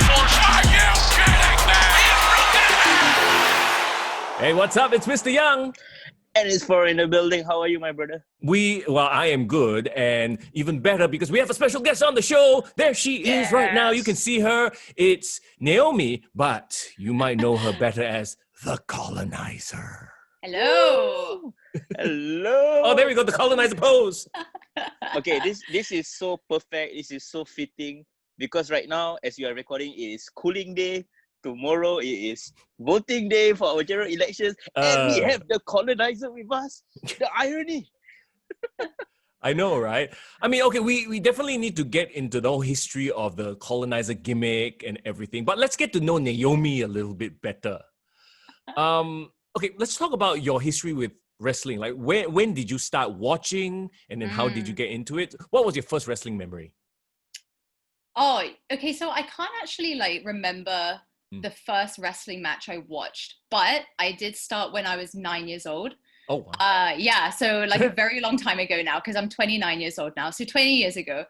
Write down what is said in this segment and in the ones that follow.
Raffles. Are you kidding me? Hey, what's up? It's Mr. Young. And it's for in the building. How are you, my brother? I am good, and even better because we have a special guest on the show. There she is right now. You can see her. It's Naomi, but you might know her better as the Coloniser. Hello. Hello. Oh, there we go, the Coloniser pose. Okay, this is so perfect. This is so fitting because right now, as you are recording, it is cooling day. Tomorrow it is voting day for our general elections, and we have the Coloniser with us. The irony. I know, right? I mean, okay, we definitely need to get into the whole history of the Coloniser gimmick and everything, but let's get to know Naomi a little bit better. Okay, let's talk about your history with wrestling. Like, when did you start watching, and then how did you get into it? What was your first wrestling memory? Oh, okay. So I can't actually remember the first wrestling match I watched, but I did start when I was 9 years old. Oh, wow. Yeah. So a very long time ago now, because I'm 29 years old now. So 20 years ago.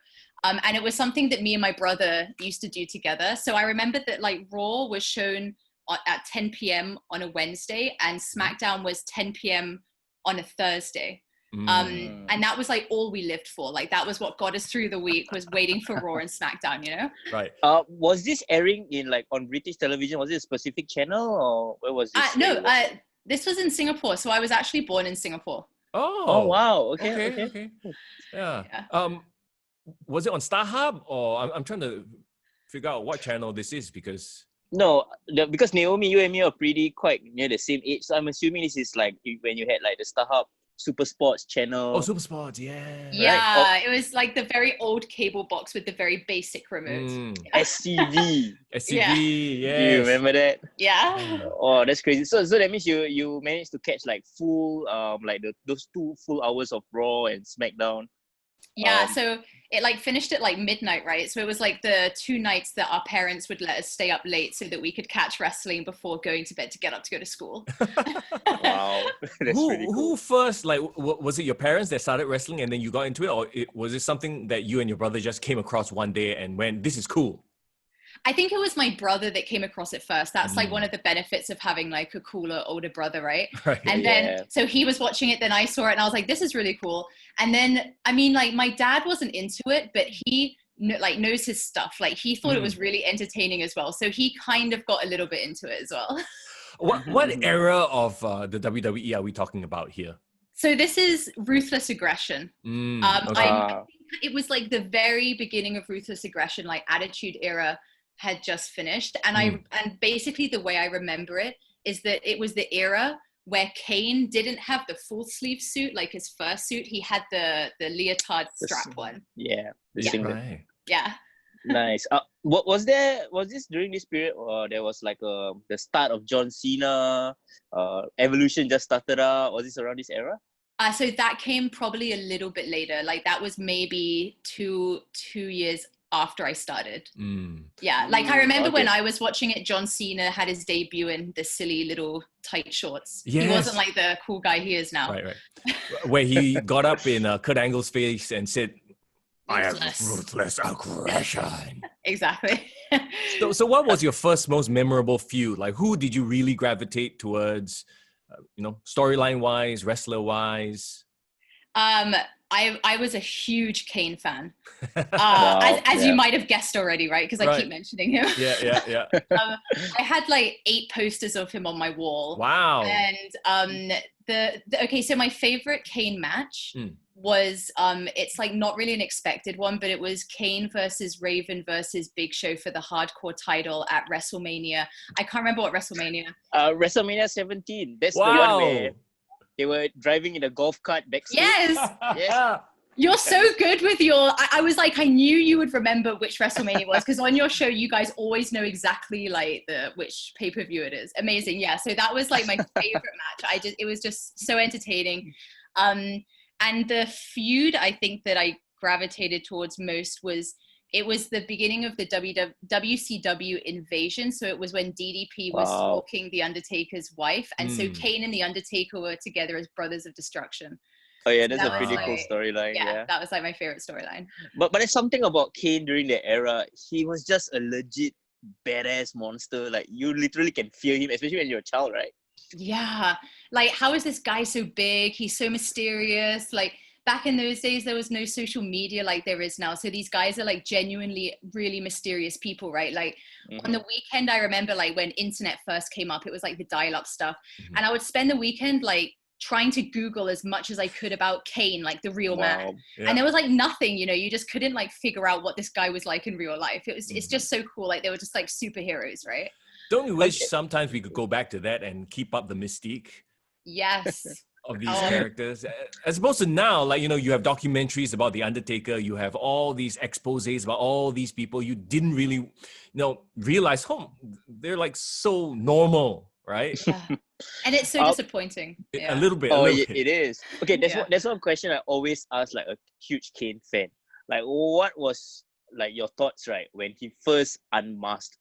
And it was something that me and my brother used to do together. So I remember that Raw was shown at 10 p.m. on a Wednesday and SmackDown was 10 p.m. on a Thursday. And that was all we lived for. That was what got us through the week, was waiting for Raw and SmackDown, you know? Right. Was this airing in on British television? Was it a specific channel or where was this? No, this was in Singapore. So I was actually born in Singapore. Oh wow. Okay. Yeah. Was it on StarHub, or I'm trying to figure out what channel this is because... No, because Naomi, you and me are quite near the same age. So I'm assuming this is when you had the StarHub Super Sports channel. Oh, Super Sports, yeah. Yeah, right? It was the very old cable box with the very basic remotes. SCV. SCV, yeah. Do you remember that? Yeah. Oh, that's crazy. So that means you managed to catch full those 2 full hours of Raw and SmackDown. Yeah, so it finished at midnight, right? So it was the 2 nights that our parents would let us stay up late so that we could catch wrestling before going to bed to get up to go to school. Wow, that's pretty cool. Who first, was it your parents that started wrestling and then you got into it, or was it something that you and your brother just came across one day and went, this is cool? I think it was my brother that came across it first. That's one of the benefits of having a cooler older brother, right? And then, so he was watching it, then I saw it and I was like, this is really cool. And then, I mean, my dad wasn't into it, but he knows his stuff. He thought it was really entertaining as well. So he kind of got a little bit into it as well. What era of the WWE are we talking about here? So this is Ruthless Aggression. Okay. I think it was the very beginning of Ruthless Aggression, Attitude Era had just finished, and and basically the way I remember it is that it was the era where Kane didn't have the full sleeve suit his first suit. He had the leotard strap one. Yeah, Right. Yeah. Nice. What was this during this period, or there was the start of John Cena? Evolution just started out. Was this around this era? So that came probably a little bit later. That was maybe two years after I started. Yeah, I remember when I was watching it, John Cena had his debut in the silly little tight shorts. Yes. He wasn't the cool guy he is now. Right. Where he got up in Kurt Angle's face and said, I have ruthless aggression. Exactly. So what was your first most memorable feud? Who did you really gravitate towards, storyline-wise, wrestler-wise? I was a huge Kane fan, as you might have guessed already, right? Because I keep mentioning him. Yeah. I had 8 posters of him on my wall. Wow. And so my favorite Kane match was it's not really an expected one, but it was Kane versus Raven versus Big Show for the hardcore title at WrestleMania. I can't remember what WrestleMania. WrestleMania 17. That's the one where they were driving in a golf cart backstage. Yes. You're so good with your... I was I knew you would remember which WrestleMania it was, because on your show, you guys always know exactly which pay-per-view it is. Amazing. Yeah. So that was my favorite match. It was just so entertaining. And the feud I think that I gravitated towards most was the beginning of the WCW invasion. So it was when DDP was stalking The Undertaker's wife. And so Kane and The Undertaker were together as brothers of destruction. Oh yeah, that's a pretty cool storyline. Yeah, that was my favorite storyline. But there's something about Kane during that era. He was just a legit badass monster. Like you literally can fear him, especially when you're a child, right? Yeah. Like, how is this guy so big? He's so mysterious. Like, back in those days, there was no social media like there is now. So these guys are like genuinely really mysterious people, right? Like on the weekend, I remember like when internet first came up, it was like the dial-up stuff. And I would spend the weekend like trying to Google as much as I could about Kane, like the real man. Yeah. And there was like nothing, you know, you just couldn't like figure out what this guy was like in real life. It's just so cool. Like they were just like superheroes, right? Don't you wish sometimes we could go back to that and keep up the mystique Yes. of these characters? As opposed to now, like, you know, you have documentaries about The Undertaker, you have all these exposés about all these people you didn't really, you know, realize, they're like so normal, right? Yeah. And it's so disappointing. A little bit. It is. Okay, that's one question I always ask like a huge Kane fan. Like, what was like your thoughts, right, when he first unmasked?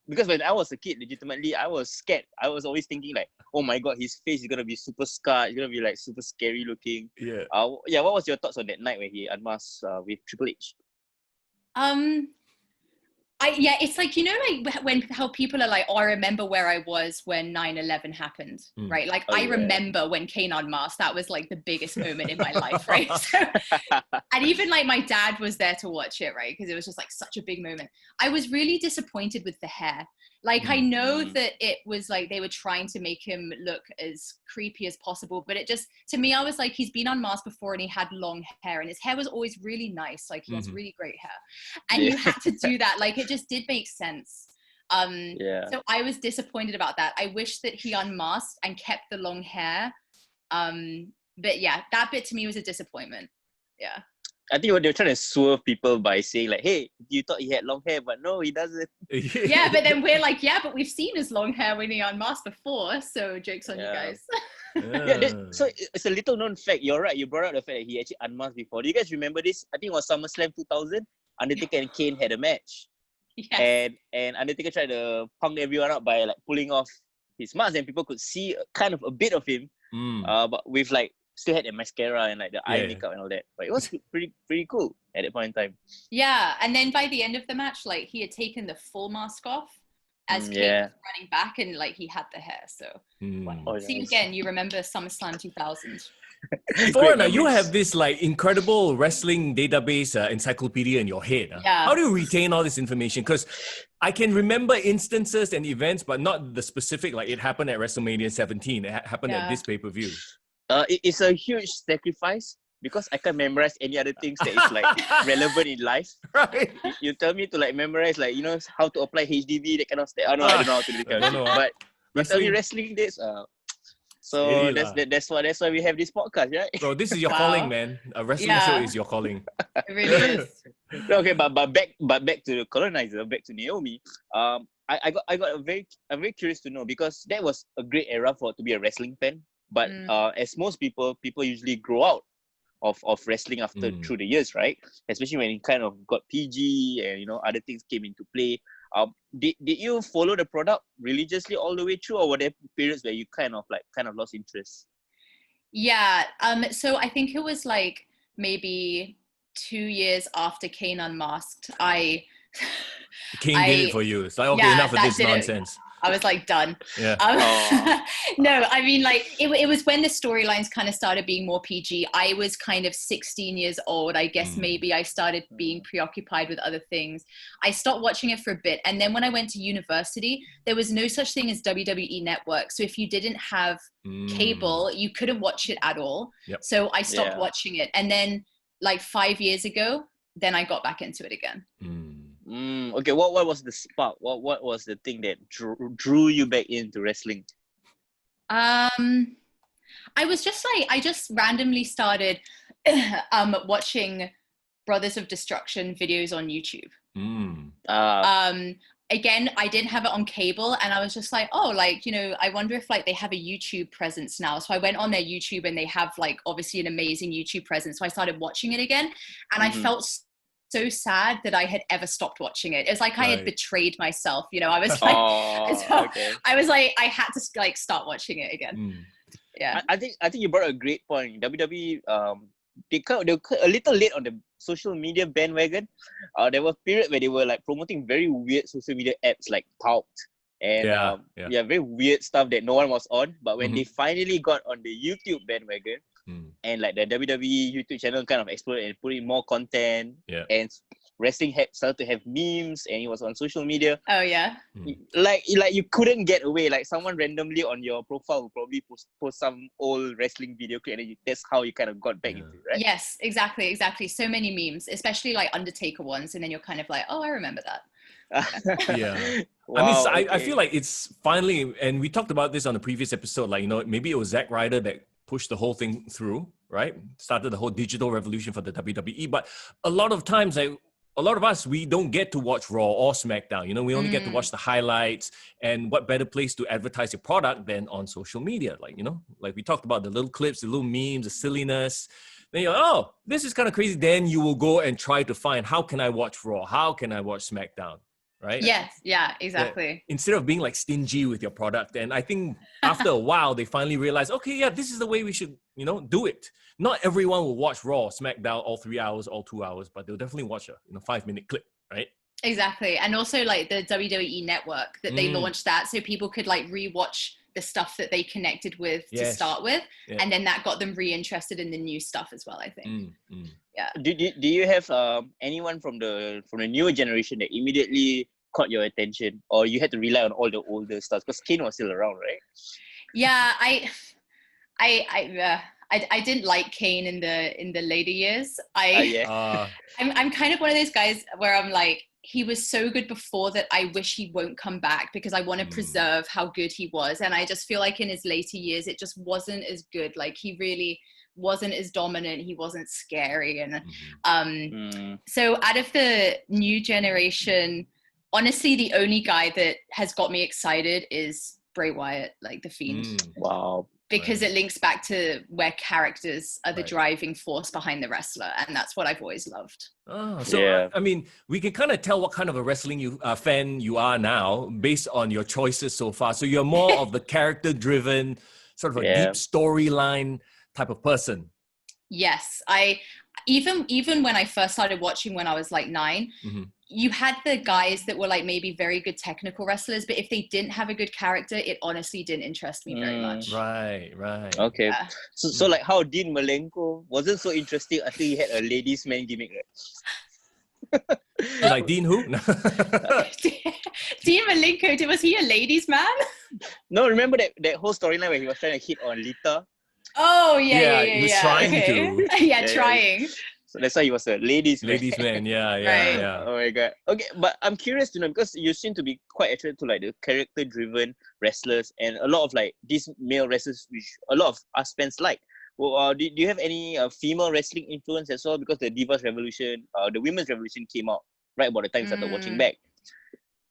Because when I was a kid, legitimately, I was scared. I was always thinking like, oh my God, his face is going to be super scarred. It's going to be like super scary looking. Yeah. What was your thoughts on that night when he unmasked with Triple H? It's like, you know, like how people are like, oh, I remember where I was when 9/11 happened, right? Like I remember when Kane unmasked. That was like the biggest moment in my life, right? So, and even like my dad was there to watch it, right? Because it was just like such a big moment. I was really disappointed with the hair. Like I know that it was like they were trying to make him look as creepy as possible, but it just, to me, I was like, he's been unmasked before and he had long hair and his hair was always really nice. Like he has really great hair, and you had to do that. Like it just did make sense. So I was disappointed about that. I wish that he unmasked and kept the long hair. But yeah, that bit to me was a disappointment. Yeah. I think they're trying to swerve people by saying like, hey, you thought he had long hair, but no, he doesn't. Yeah, but then we're like, yeah, but we've seen his long hair when he unmasked before, so joke's on you guys. So it's a little known fact. You're right. You brought out the fact that he actually unmasked before. Do you guys remember this? I think it was SummerSlam 2000. Undertaker and Kane had a match. Yes. And Undertaker tried to punk everyone out by like pulling off his mask, and people could see kind of a bit of him, but with like still had the mascara and like the eye makeup and all that. But it was pretty cool at that point in time. Yeah, and then by the end of the match, like he had taken the full mask off as Kane was running back, and like he had the hair. So see again, you remember SummerSlam 2000. Foreigner, you have this like incredible wrestling database encyclopedia in your head. How do you retain all this information? Because I can remember instances and events, but not the specific, like it happened at WrestleMania 17. It happened at this pay-per-view. It's a huge sacrifice because I can't memorize any other things that is like relevant in life. Right. You tell me to like memorize like, you know, how to apply HDB, that kind of stuff. I don't know how to do that. But tell me wrestling this. So that's why we have this podcast, right? Bro, this is your calling, man. A wrestling show is your calling. It really is. Okay, but back to the Coloniser, back to Naomi. I'm very curious to know, because that was a great era to be a wrestling fan. But as most people usually grow out of wrestling after through the years, right? Especially when it kind of got PG and, you know, other things came into play. Did you follow the product religiously all the way through, or were there periods where you kind of lost interest? Yeah. So I think it was like maybe 2 years after Kane unmasked. Kane did it for you. It's like, okay, enough of this nonsense. I was like, done. Yeah. No, I mean, like, it was when the storylines kind of started being more PG. I was kind of 16 years old. I guess maybe I started being preoccupied with other things. I stopped watching it for a bit. And then when I went to university, there was no such thing as WWE Network. So if you didn't have cable, you couldn't watch it at all. Yep. So I stopped watching it. And then like 5 years ago, then I got back into it again. Okay, what was the spark? What was the thing that drew you back into wrestling? I was just like, I just randomly started watching Brothers of Destruction videos on YouTube. Again, I didn't have it on cable, and I was just like, oh, like, you know, I wonder if like they have a YouTube presence now. So I went on their YouTube, and they have like obviously an amazing YouTube presence. So I started watching it again, and I felt so sad that I had ever stopped watching it. It's like I had betrayed myself, you know. I was like, I was like, I had to like start watching it again. Yeah, I think you brought a great point. WWE they were a little late on the social media bandwagon. There were periods where they were like promoting very weird social media apps like Talk and very weird stuff that no one was on. But when they finally got on the YouTube bandwagon, and like the WWE YouTube channel kind of exploded and put in more content, and wrestling started to have memes, and it was on social media. Oh yeah. Like you couldn't get away. Like someone randomly on your profile would probably post some old wrestling video clip, and that's how you kind of got back into it, right? Yes, exactly. So many memes, especially like Undertaker ones, and then you're kind of like, oh, I remember that. Yeah. Wow, I mean, I feel like it's finally, and we talked about this on the previous episode, like, maybe it was Zack Ryder that pushed the whole thing through, right? Started the whole digital revolution for the WWE. But a lot of times, like, a lot of us, we don't get to watch Raw or SmackDown. We only get to watch the highlights. And what better place to advertise your product than on social media? Like, like we talked about the little clips, the little memes, the silliness. Then you're like, oh, this is kind of crazy. Then you will go and try to find, how can I watch Raw? How can I watch SmackDown? Right? Yes, yeah, exactly. Instead of being like stingy with your product. And I think after a while, they finally realized, okay, yeah, this is the way we should, do it. Not everyone will watch Raw, SmackDown, all 3 hours, all 2 hours, but they'll definitely watch a 5-minute clip, right? Exactly. And also like the WWE Network that they launched that so people could like rewatch the stuff that they connected with to start with. Yeah. And then that got them reinterested in the new stuff as well, I think. Yeah. Do you have anyone from the newer generation that immediately caught your attention, or you had to rely on all the older stuff because Kane was still around, right? Yeah, I didn't like Kane in the later years. I'm kind of one of those guys where I'm like, he was so good before that I wish he won't come back because I want to preserve how good he was. And I just feel like in his later years, it just wasn't as good. Like he really wasn't as dominant. He wasn't scary. And so out of the new generation, honestly, the only guy that has got me excited is Bray Wyatt, like The Fiend. Wow. Because it links back to where characters are the driving force behind the wrestler. And that's what I've always loved. I mean, we can kind of tell what kind of a wrestling fan you are now based on your choices so far. So you're more of the character-driven, sort of a deep storyline type of person. Yes. Even when I first started watching when I was like 9, you had the guys that were like maybe very good technical wrestlers, but if they didn't have a good character, it honestly didn't interest me very much. Right. Okay. Yeah. So like how Dean Malenko wasn't so interesting until he had a ladies' man gimmick, right? Like Dean who? Dean Malenko, was he a ladies' man? No, remember that whole storyline where he was trying to hit on Lita? Oh, yeah. He was trying to. Trying. So that's why he was a ladies' man. Yeah. Oh my god. Okay, but I'm curious to know because you seem to be quite attracted to like the character-driven wrestlers and a lot of like these male wrestlers, which a lot of us fans like. Well, do you have any female wrestling influence as well? Because the Divas Revolution, the Women's Revolution came out right about the time I started watching back.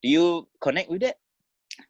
Do you connect with that?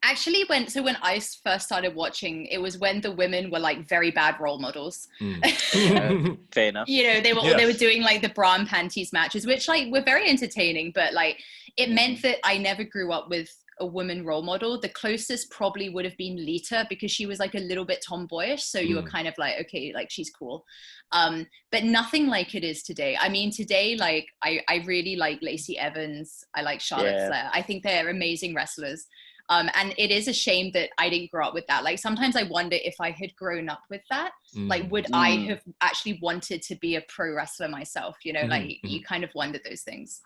Actually, when I first started watching, it was when the women were like very bad role models. Fair enough. They were doing like the bra and panties matches, which like were very entertaining, but like it meant that I never grew up with a woman role model. The closest probably would have been Lita because she was like a little bit tomboyish, so you were kind of like, okay, like she's cool, but nothing like it is today. I mean, today, like I really like Lacey Evans, I like Charlotte Flair. I think they're amazing wrestlers. And it is a shame that I didn't grow up with that. Like sometimes I wonder if I had grown up with that, like would I have actually wanted to be a pro wrestler myself? Like you kind of wonder those things.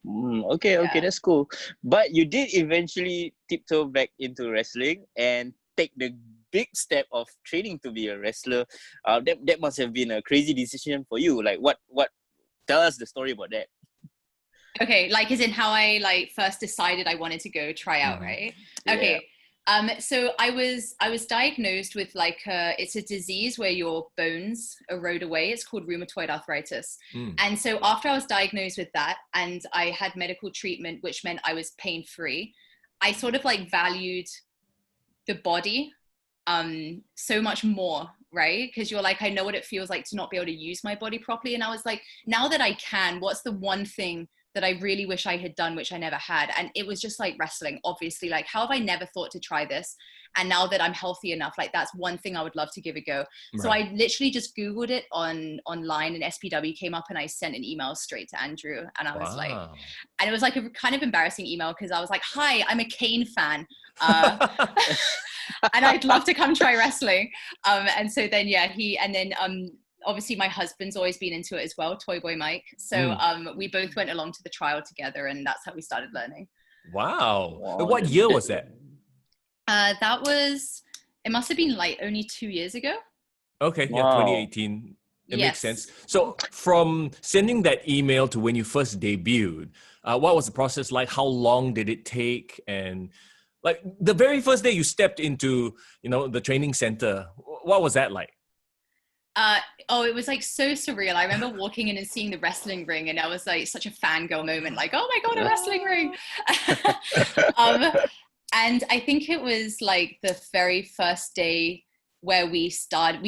Okay, that's cool. But you did eventually tiptoe back into wrestling and take the big step of training to be a wrestler. That must have been a crazy decision for you. Like what? Tell us the story about that. Okay, like as in how I like first decided I wanted to go try out, right? Okay. So I was diagnosed with like it's a disease where your bones erode away. It's called rheumatoid arthritis. And so after I was diagnosed with that and I had medical treatment, which meant I was pain-free, I sort of like valued the body so much more, right? Because you're like, I know what it feels like to not be able to use my body properly. And I was like, now that I can, what's the one thing that I really wish I had done, which I never had. And it was just like wrestling, obviously. Like, how have I never thought to try this? And now that I'm healthy enough, like that's one thing I would love to give a go. Right. So I literally just Googled it online, and SPW came up, and I sent an email straight to Andrew. And I was like, and it was like a kind of embarrassing email because I was like, hi, I'm a Kane fan. And I'd love to come try wrestling. And so then, obviously my husband's always been into it as well, Toy Boy Mike. So we both went along to the trial together, and that's how we started learning. Wow. What year was that? It must have been like only 2 years ago. Okay, yeah, 2018. It makes sense. So from sending that email to when you first debuted, what was the process like? How long did it take? And like the very first day you stepped into, the training center, what was that like? It was like so surreal. I remember walking in and seeing the wrestling ring, and I was like such a fangirl moment, like, oh my God, a wrestling ring. And I think it was like the very first day where we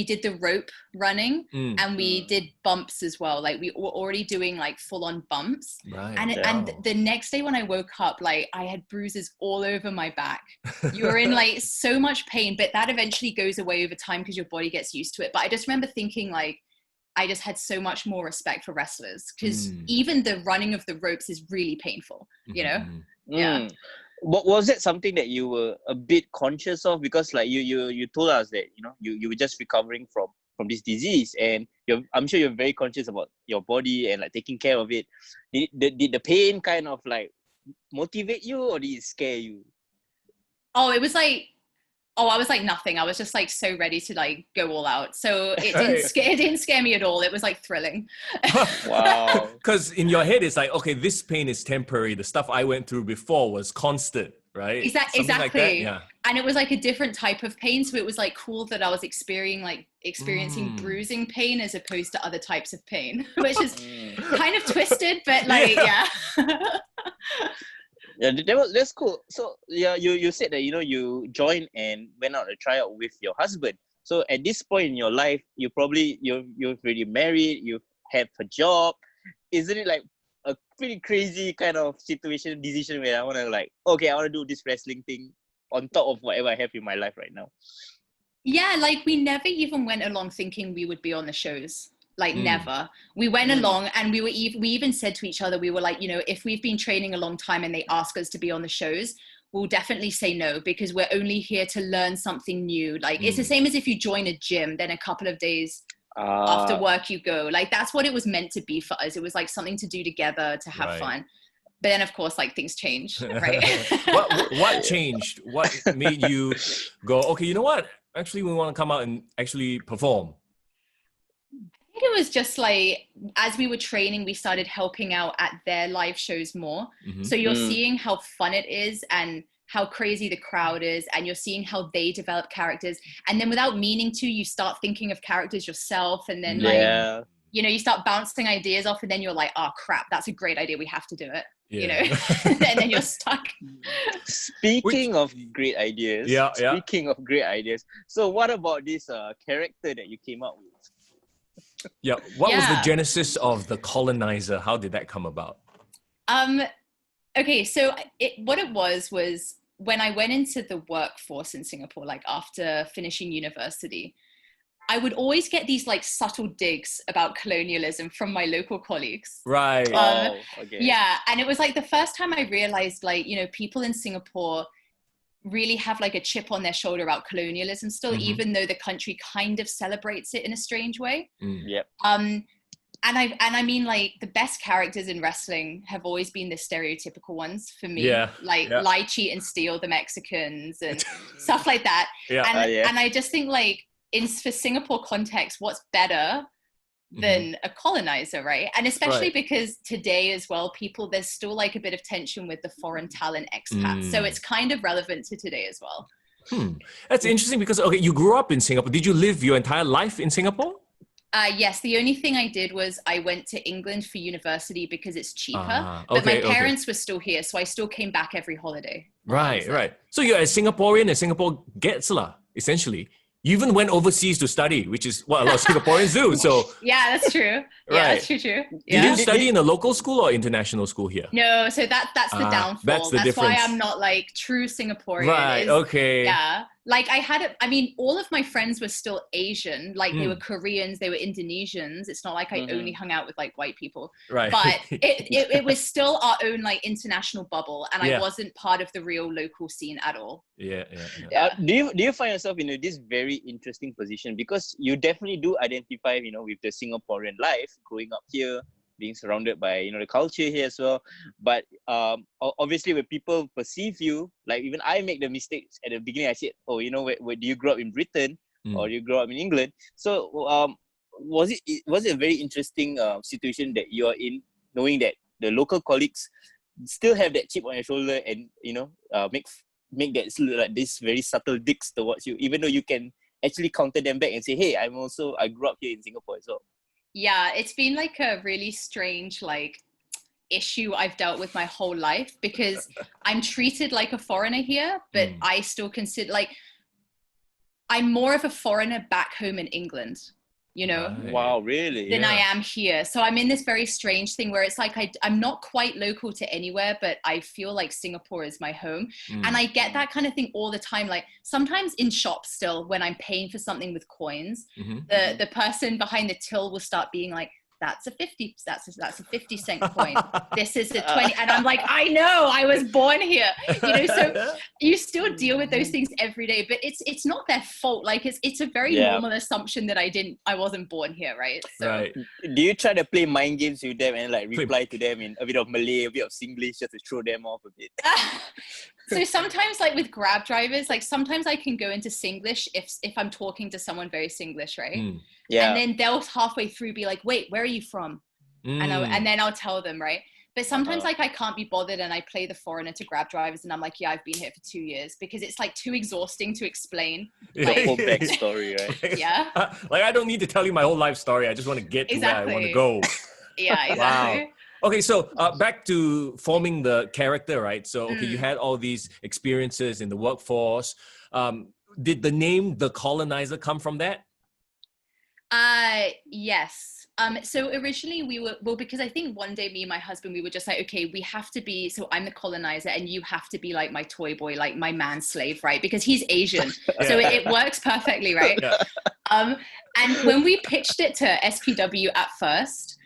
did the rope running and we did bumps as well. Like we were already doing like full on bumps. Right. And the next day when I woke up, like I had bruises all over my back. You were in like so much pain, but that eventually goes away over time because your body gets used to it. But I just remember thinking like, I just had so much more respect for wrestlers because even the running of the ropes is really painful, Yeah. Was that something that you were a bit conscious of? Because like you told us that you were just recovering from this disease, and I'm sure you're very conscious about your body and like taking care of it. Did the pain kind of like motivate you, or did it scare you? I was like nothing. I was just like so ready to like go all out. So it didn't scare me at all. It was like thrilling. Wow. Because in your head, it's like, okay, this pain is temporary. The stuff I went through before was constant, right? Exactly. Like that? Yeah. And it was like a different type of pain. So it was like cool that I was experiencing bruising pain as opposed to other types of pain, which is kind of twisted, but like, yeah. Yeah, that's cool. So yeah, you said that you joined and went out a tryout with your husband. So at this point in your life, you've already married, you have a job. Isn't it like a pretty crazy kind of decision where I want to do this wrestling thing on top of whatever I have in my life right now? Yeah, like we never even went along thinking we would be on the shows. Like never. We went along, and we even said to each other, we were like, if we've been training a long time and they ask us to be on the shows, we'll definitely say no, because we're only here to learn something new. Like it's the same as if you join a gym, then a couple of days after work you go. Like that's what it was meant to be for us. It was like something to do together, to have fun. But then of course, like things changed, right? What changed? What made you go, okay, you know what? Actually, we want to come out and actually perform. I think it was just like, as we were training, we started helping out at their live shows more. So you're seeing how fun it is and how crazy the crowd is, and you're seeing how they develop characters. And then without meaning to, you start thinking of characters yourself, and then you start bouncing ideas off, and then you're like, oh crap, that's a great idea. We have to do it. And then you're stuck. Speaking of great ideas. So what about this character that you came up with? Yeah. What was the genesis of the Coloniser? How did that come about? Okay, so what it was when I went into the workforce in Singapore, like after finishing university, I would always get these like subtle digs about colonialism from my local colleagues. Right. Yeah, and it was like the first time I realized like, people in Singapore really have like a chip on their shoulder about colonialism still, even though the country kind of celebrates it in a strange way. And I mean, like the best characters in wrestling have always been the stereotypical ones for me, Lie, Cheat and Steal, the Mexicans and stuff like that. And I just think like for Singapore context, what's better than a colonizer, right? And especially because today as well, there's still like a bit of tension with the foreign talent expats. So it's kind of relevant to today as well. That's interesting because, you grew up in Singapore. Did you live your entire life in Singapore? Yes, the only thing I did was I went to England for university because it's cheaper. But my parents were still here, so I still came back every holiday. Right. So you're a Singaporean and Singapore gets lah, essentially. You even went overseas to study, which is what a lot of Singaporeans do. So Yeah, that's true. Yeah, Right. that's true. did Yeah. you study in a local school or international school here? No, so that's the downfall. that's the why difference. I'm not like true Singaporean. Right, okay. Yeah. Like I mean, all of my friends were still Asian. Like they were Mm. Koreans, they were Indonesians. It's not like I only hung out with like white people. Right. But it was still our own like international bubble, and Yeah. I wasn't part of the real local scene at all. yeah. Yeah. Do you find yourself in this very interesting position, because you definitely do identify, with the Singaporean life growing up here, being surrounded by the culture here as well. But obviously, when people perceive you, like even I make the mistakes at the beginning. I said, "Oh, where do you grow up in Britain or you grow up in England?" So was it a very interesting situation that you are in, knowing that the local colleagues still have that chip on your shoulder and make that like this very subtle digs towards you, even though you can actually counter them back and say, "Hey, I grew up here in Singapore as well." Yeah, it's been like a really strange like issue I've dealt with my whole life, because I'm treated like a foreigner here, but I still consider like I'm more of a foreigner back home in England, Right. Wow, really? than I am here. So I'm in this very strange thing where it's like I'm not quite local to anywhere, but I feel like Singapore is my home. And I get that kind of thing all the time. Like sometimes in shops still, when I'm paying for something with coins, the person behind the till will start being like, that's a 50 cent coin. This is a 20. And I'm like, I know, I was born here. So you still deal with those things every day, but it's not their fault. Like it's a very normal assumption that I wasn't born here, right? So, Right. Do you try to play mind games with them and like reply to them in a bit of Malay, a bit of Singlish, just to throw them off a bit? So sometimes like with Grab drivers, like sometimes I can go into Singlish if I'm talking to someone very Singlish, right? Yeah. And then they'll halfway through be like, wait, where are you from? And then I'll tell them, right? But sometimes like I can't be bothered and I play the foreigner to Grab drivers and I'm like, yeah, I've been here for 2 years, because it's like too exhausting to explain. The whole backstory, right? Yeah. Like I don't need to tell you my whole life story. I just want to get to where I want to go. Yeah, exactly. Wow. Okay, so back to forming the character, right? So, okay, you had all these experiences in the workforce. Did the name The Coloniser come from that? Yes. So originally because I think one day me and my husband, we were just like, okay, we have to be, so I'm the colonizer and you have to be like my toy boy, like my man slave, right? Because he's Asian. So it works perfectly, right? Yeah. And when we pitched it to SPW at first,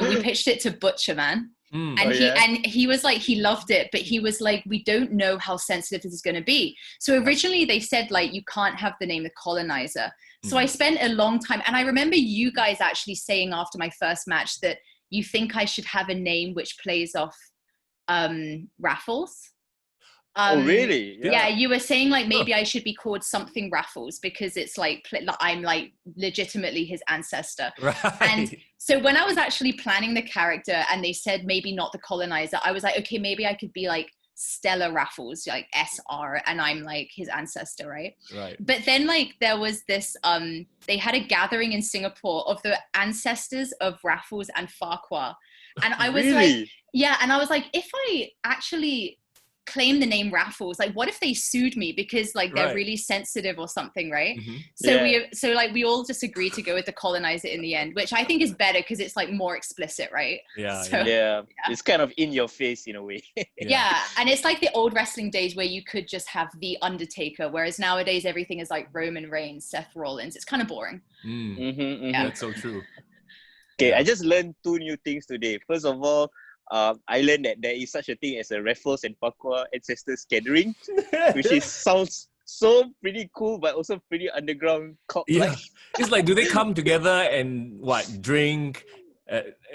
we pitched it to Butcher Man. And he was like, he loved it, but he was like, we don't know how sensitive this is going to be. So originally they said like, you can't have the name The Colonizer. So I spent a long time, and I remember you guys actually saying after my first match that you think I should have a name which plays off Raffles. Oh, really? Yeah, you were saying like maybe I should be called something Raffles, because it's like I'm like legitimately his ancestor. Right. And so when I was actually planning the character and they said maybe not the colonizer, I was like, okay, maybe I could be like Stella Raffles, like SR, and I'm like his ancestor, right? Right. But then like there was this they had a gathering in Singapore of the ancestors of Raffles and Farquhar, and I was like, yeah, and I was like, if I actually claim the name Raffles, like what if they sued me because like they're really sensitive or something, right? So we all just agreed to go with the colonizer in the end, which I think is better because it's like more explicit, right? Yeah, it's kind of in your face in a way. And it's like the old wrestling days where you could just have the Undertaker, whereas nowadays everything is like Roman Reigns, Seth Rollins. It's kind of boring. That's so true. Okay, I just learned 2 new things today. First of all, I learned that there is such a thing as a Raffles and Farquhar ancestors gathering, which sounds so pretty cool, but also pretty underground cult-like. Yeah, it's like, do they come together and drink,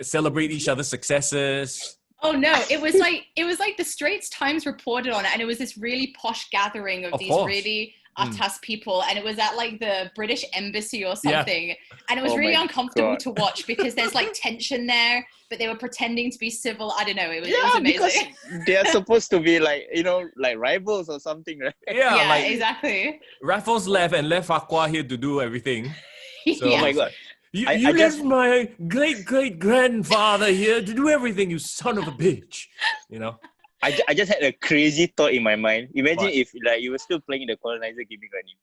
celebrate each other's successes? Oh no, it was like the Straits Times reported on it, and it was this really posh gathering of these really atas people, and it was at like the British Embassy or something, and it was really uncomfortable to watch because there's like tension there, but they were pretending to be civil. I don't know, it was amazing. Because they are supposed to be like, like rivals or something, right? Yeah, like, exactly. Raffles left and left Farquhar here to do everything. So, oh my god. You left my great-great-grandfather here to do everything, you son of a bitch. I just had a crazy thought in my mind. Imagine if like you were still playing the colonizer gimmick on you.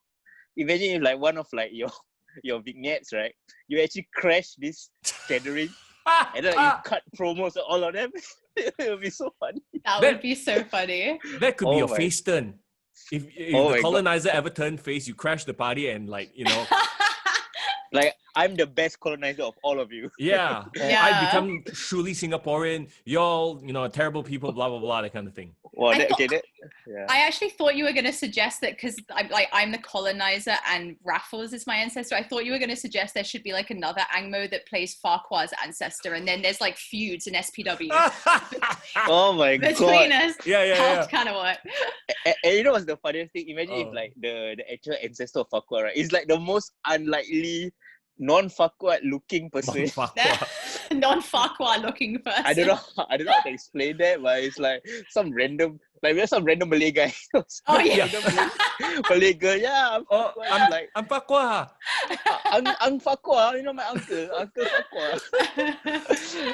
imagine if like one of like your vignettes, right? You actually crash this gathering and then you cut promos of all of them. It would be so funny. That would be so funny. That could be Oh a my- face turn. If Oh the my God. colonizer ever turned face, you crash the party and like, you know, Like, I'm the best colonizer of all of you. yeah, or I Yeah. become truly Singaporean. Y'all, you know, terrible people, blah, blah, blah, that kind of thing. Wow, I thought- yeah. I actually thought you were going to suggest that because I'm the colonizer and Raffles is my ancestor. I thought you were going to suggest there should be like another Angmo that plays Farquhar's ancestor, and then there's like feuds in SPW Oh my between God. us. Yeah. That's kind of what. And you know what's the funniest thing? Imagine Oh. if like the actual ancestor of Farquhar, right? It's like the most unlikely non-Farquhar looking person. Non-Farquhar looking person. I don't know how to explain that, but it's like some random Malay guy. Oh yeah. Malay girl, yeah. Oh, I'm like I'm Pakwa. I'm Farquhar, you know my uncle Farquhar.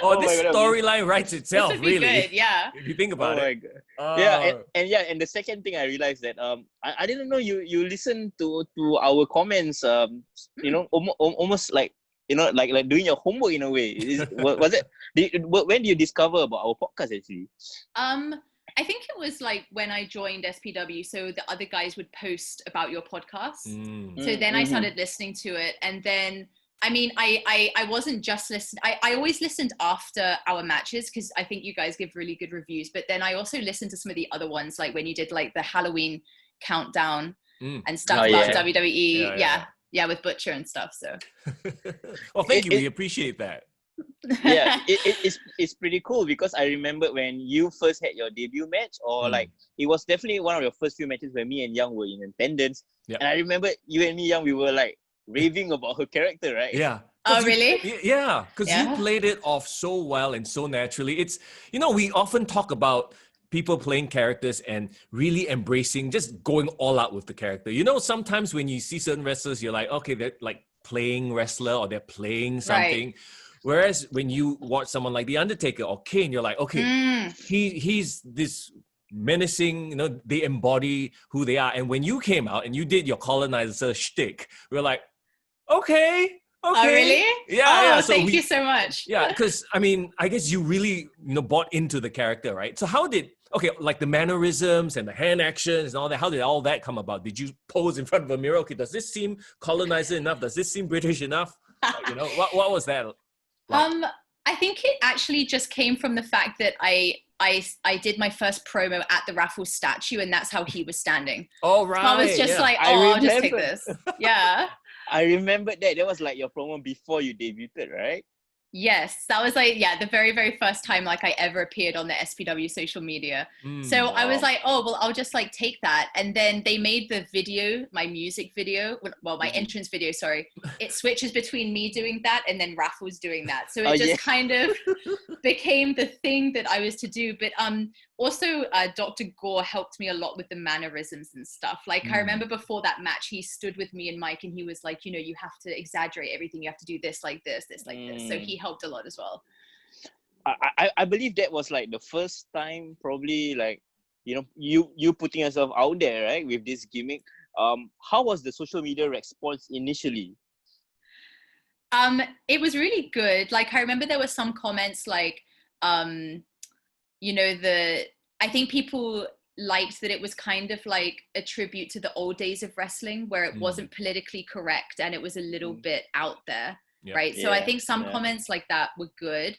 Oh, my this God, storyline writes This itself, would be really. good, yeah. If you think Oh about my it. God. Yeah, and the second thing I realized that I didn't know you listen to our comments you know almost like you know like doing your homework in a way. Was it when did you discover about our podcast actually? I think it was like when I joined SPW, so the other guys would post about your podcast. So then I started listening to it, and then I mean, I wasn't just listening. I always listened after our matches because I think you guys give really good reviews. But then I also listened to some of the other ones, like when you did like the Halloween countdown and stuff about WWE. Yeah, with Butcher and stuff. So. Well, thank you. We appreciate that. Yeah, it's pretty cool because I remember when you first had your debut match, or like it was definitely one of your first few matches where me and Young were in attendance. And I remember you and me, Young, we were like raving about her character, right? Yeah. Oh, really? Yeah, because you played it off so well and so naturally. It's, you know, we often talk about people playing characters and really embracing, just going all out with the character. You know, sometimes when you see certain wrestlers, you're like, okay, they're like playing wrestler or they're playing something. Right. Whereas when you watch someone like The Undertaker or Kane, you're like, okay, he's this menacing, you know, they embody who they are. And when you came out and you did your colonizer shtick, we're like, okay. Oh, really? Yeah. So thank you so much. Yeah, because I mean, I guess you really, you know, bought into the character, right? So how did, like the mannerisms and the hand actions and all that, how did all that come about? Did you pose in front of a mirror? Okay, does this seem colonizer enough? Does this seem British enough? You know, what was that like? I think it actually just came from the fact that I did my first promo at the Raffles statue, and that's how he was standing. Oh, right. So I was just like, I'll just take this. Yeah. I remember that. That was like your promo before you debuted, right? Yes, that was like, the very, very first time like I ever appeared on the SPW social media. So I was like, oh, well, I'll just like take that. And then they made the video, my music video, well, my entrance video, sorry. It switches between me doing that and then Raffles doing that. So it just kind of became the thing that I was to do. But also Dr. Gore helped me a lot with the mannerisms and stuff. Like I remember before that match, he stood with me and Mike and he was like, you know, you have to exaggerate everything. You have to do this like this, this like this. So he helped a lot as well. I believe that was like the first time probably like, you know, you putting yourself out there, right, with this gimmick. How was the social media response initially? It was really good. Like I remember there were some comments like, you know, I think people liked that it was kind of like a tribute to the old days of wrestling where it wasn't politically correct and it was a little bit out there. Right. So I think some comments like that were good.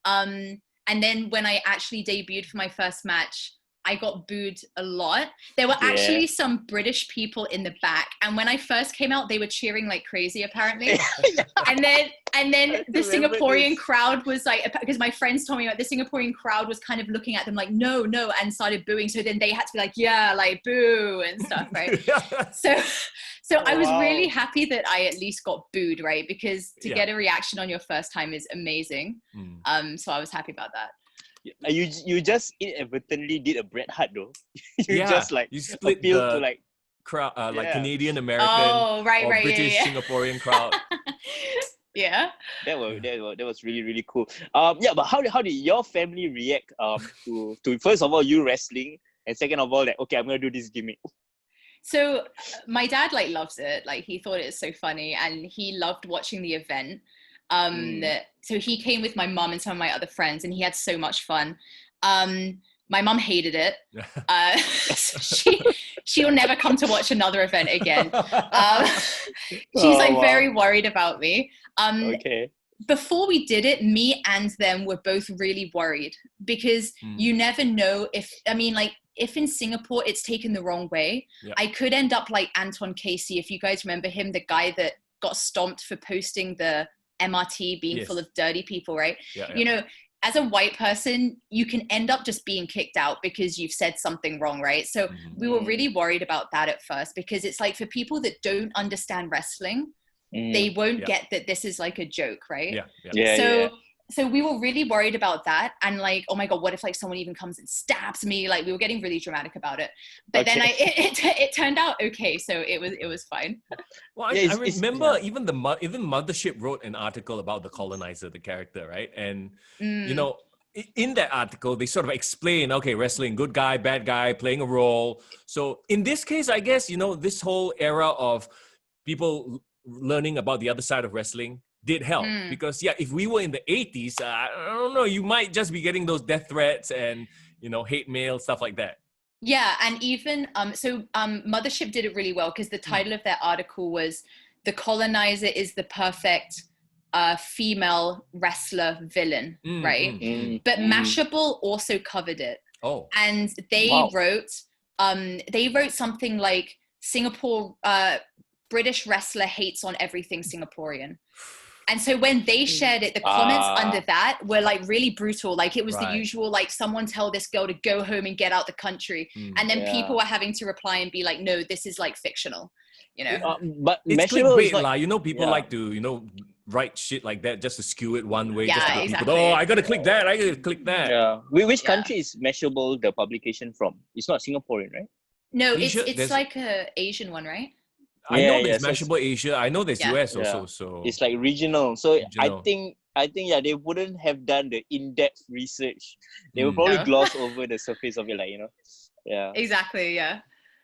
And then when I actually debuted for my first match, I got booed a lot. There were actually some British people in the back. And when I first came out, they were cheering like crazy, apparently. And then the Singaporean crowd was like, because my friends told me like the Singaporean crowd was kind of looking at them like, no, and started booing. So then they had to be like, yeah, like boo and stuff, right? So I was really happy that I at least got booed, right? Because to get a reaction on your first time is amazing. So I was happy about that. You just inadvertently did a Bret Hart though. You split appealed to like crowd, like Canadian American, British Singaporean crowd. Yeah, that was really, really cool. But how did your family react to first of all you wrestling, and second of all that I'm gonna do this gimmick? So my dad like loves it. Like he thought it was so funny, and he loved watching the event. So he came with my mum and some of my other friends, and he had so much fun. My mum hated it. She'll never come to watch another event again. She's very worried about me. Okay. Before we did it, me and them were both really worried because you never know if in Singapore it's taken the wrong way, I could end up like Anton Casey, if you guys remember him, the guy that got stomped for posting the MRT being full of dirty people, right? You know, as a white person, you can end up just being kicked out because you've said something wrong, right? So we were really worried about that at first, because it's like for people that don't understand wrestling, they won't get that this is like a joke, right? So we were really worried about that, and like, oh my god, what if like someone even comes and stabs me? Like we were getting really dramatic about it, but then it turned out okay, so it was fine. Well, I remember even Mothership wrote an article about the Coloniser, the character, right? And you know, in that article, they sort of explain, okay, wrestling, good guy, bad guy, playing a role. So in this case, I guess, you know, this whole era of people learning about the other side of wrestling did help, because if we were in the 80s, I don't know, you might just be getting those death threats and, you know, hate mail, stuff like that. Yeah, and even Mothership did it really well, because the title of their article was "The Colonizer is the perfect female wrestler villain," right? But Mashable also covered it. And they wrote something like Singapore British wrestler hates on everything Singaporean. And so when they shared it, the comments under that were like really brutal. Like it was the usual, like, someone tell this girl to go home and get out the country. And then people were having to reply and be like, no, this is like fictional, you know? But it's clickbait, you know, people like to, you know, write shit like that just to skew it one way. Just to get people, I got to click that. I got to click that. Yeah. Which country is Mashable, the publication, from? It's not Singaporean, right? No, it's like a Asian one, right? I know there's Mashable Asia. I know there's US also. So it's like regional. So I think they wouldn't have done the in-depth research. They would probably gloss over the surface of it, like, you know. Yeah. Exactly. Yeah.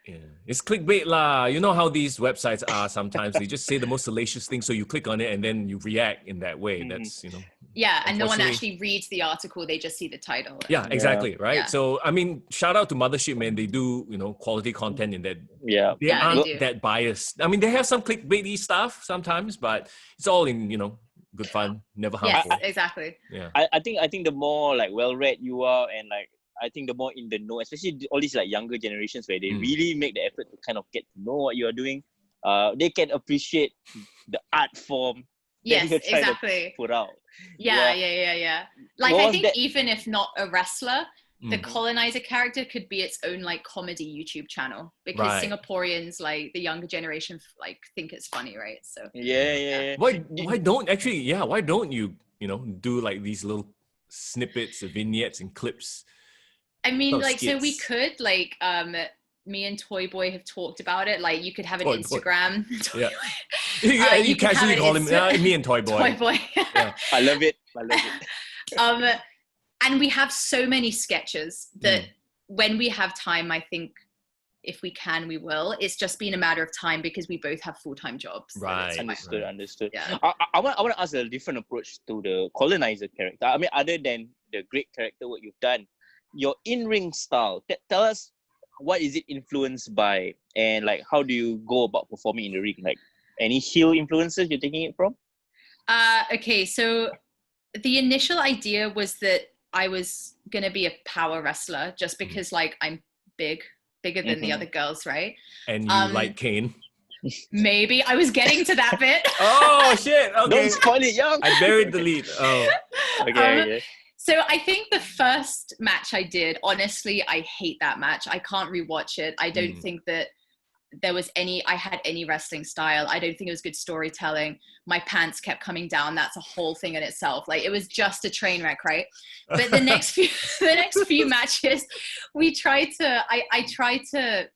Yeah, it's clickbait lah. You know how these websites are sometimes. They just say the most salacious thing, so you click on it and then you react in that way. That's, you know. Yeah, and no one actually reads the article. They just see the title. Yeah, exactly, right? Yeah. So, I mean, shout out to Mothership, man. They do, you know, quality content in that. They aren't that biased. I mean, they have some clickbaity stuff sometimes, but it's all in, you know, good fun, never harmful. Yes, exactly. Yeah. I think the more like well-read you are, and like, I think the more in the know, especially all these like younger generations where they really make the effort to kind of get to know what you are doing, they can appreciate the art form that you're trying to put out. Yeah. Like, I think even if not a wrestler, the Colonizer character could be its own like comedy YouTube channel, because Singaporeans, like the younger generation, like think it's funny, right? So why don't you, you know, do like these little snippets, vignettes, and clips? I mean, like, skits. So we could, like, me and Toy Boy have talked about it. Like, you could have an Instagram. You casually call him me and Toy Boy. Toy Boy. I love it. And we have so many sketches that when we have time, I think if we can, we will. It's just been a matter of time because we both have full-time jobs. Right. Understood. Yeah. I want to ask a different approach to the Colonizer character. I mean, other than the great character work you've done, your in-ring style, tell us, what is it influenced by, and like, how do you go about performing in the ring? Like, any heel influences you're taking it from? Okay, so the initial idea was that I was gonna be a power wrestler, just because like I'm bigger than the other girls, right? And you like Kane. Maybe I was getting to that bit. Oh shit! Okay, don't spoil it, Young. I buried the lead. Oh, okay. So I think the first match I did, honestly, I hate that match. I can't rewatch it. I don't think that I had any wrestling style. I don't think it was good storytelling. My pants kept coming down. That's a whole thing in itself. Like, it was just a train wreck, right? But the next few matches, I tried to,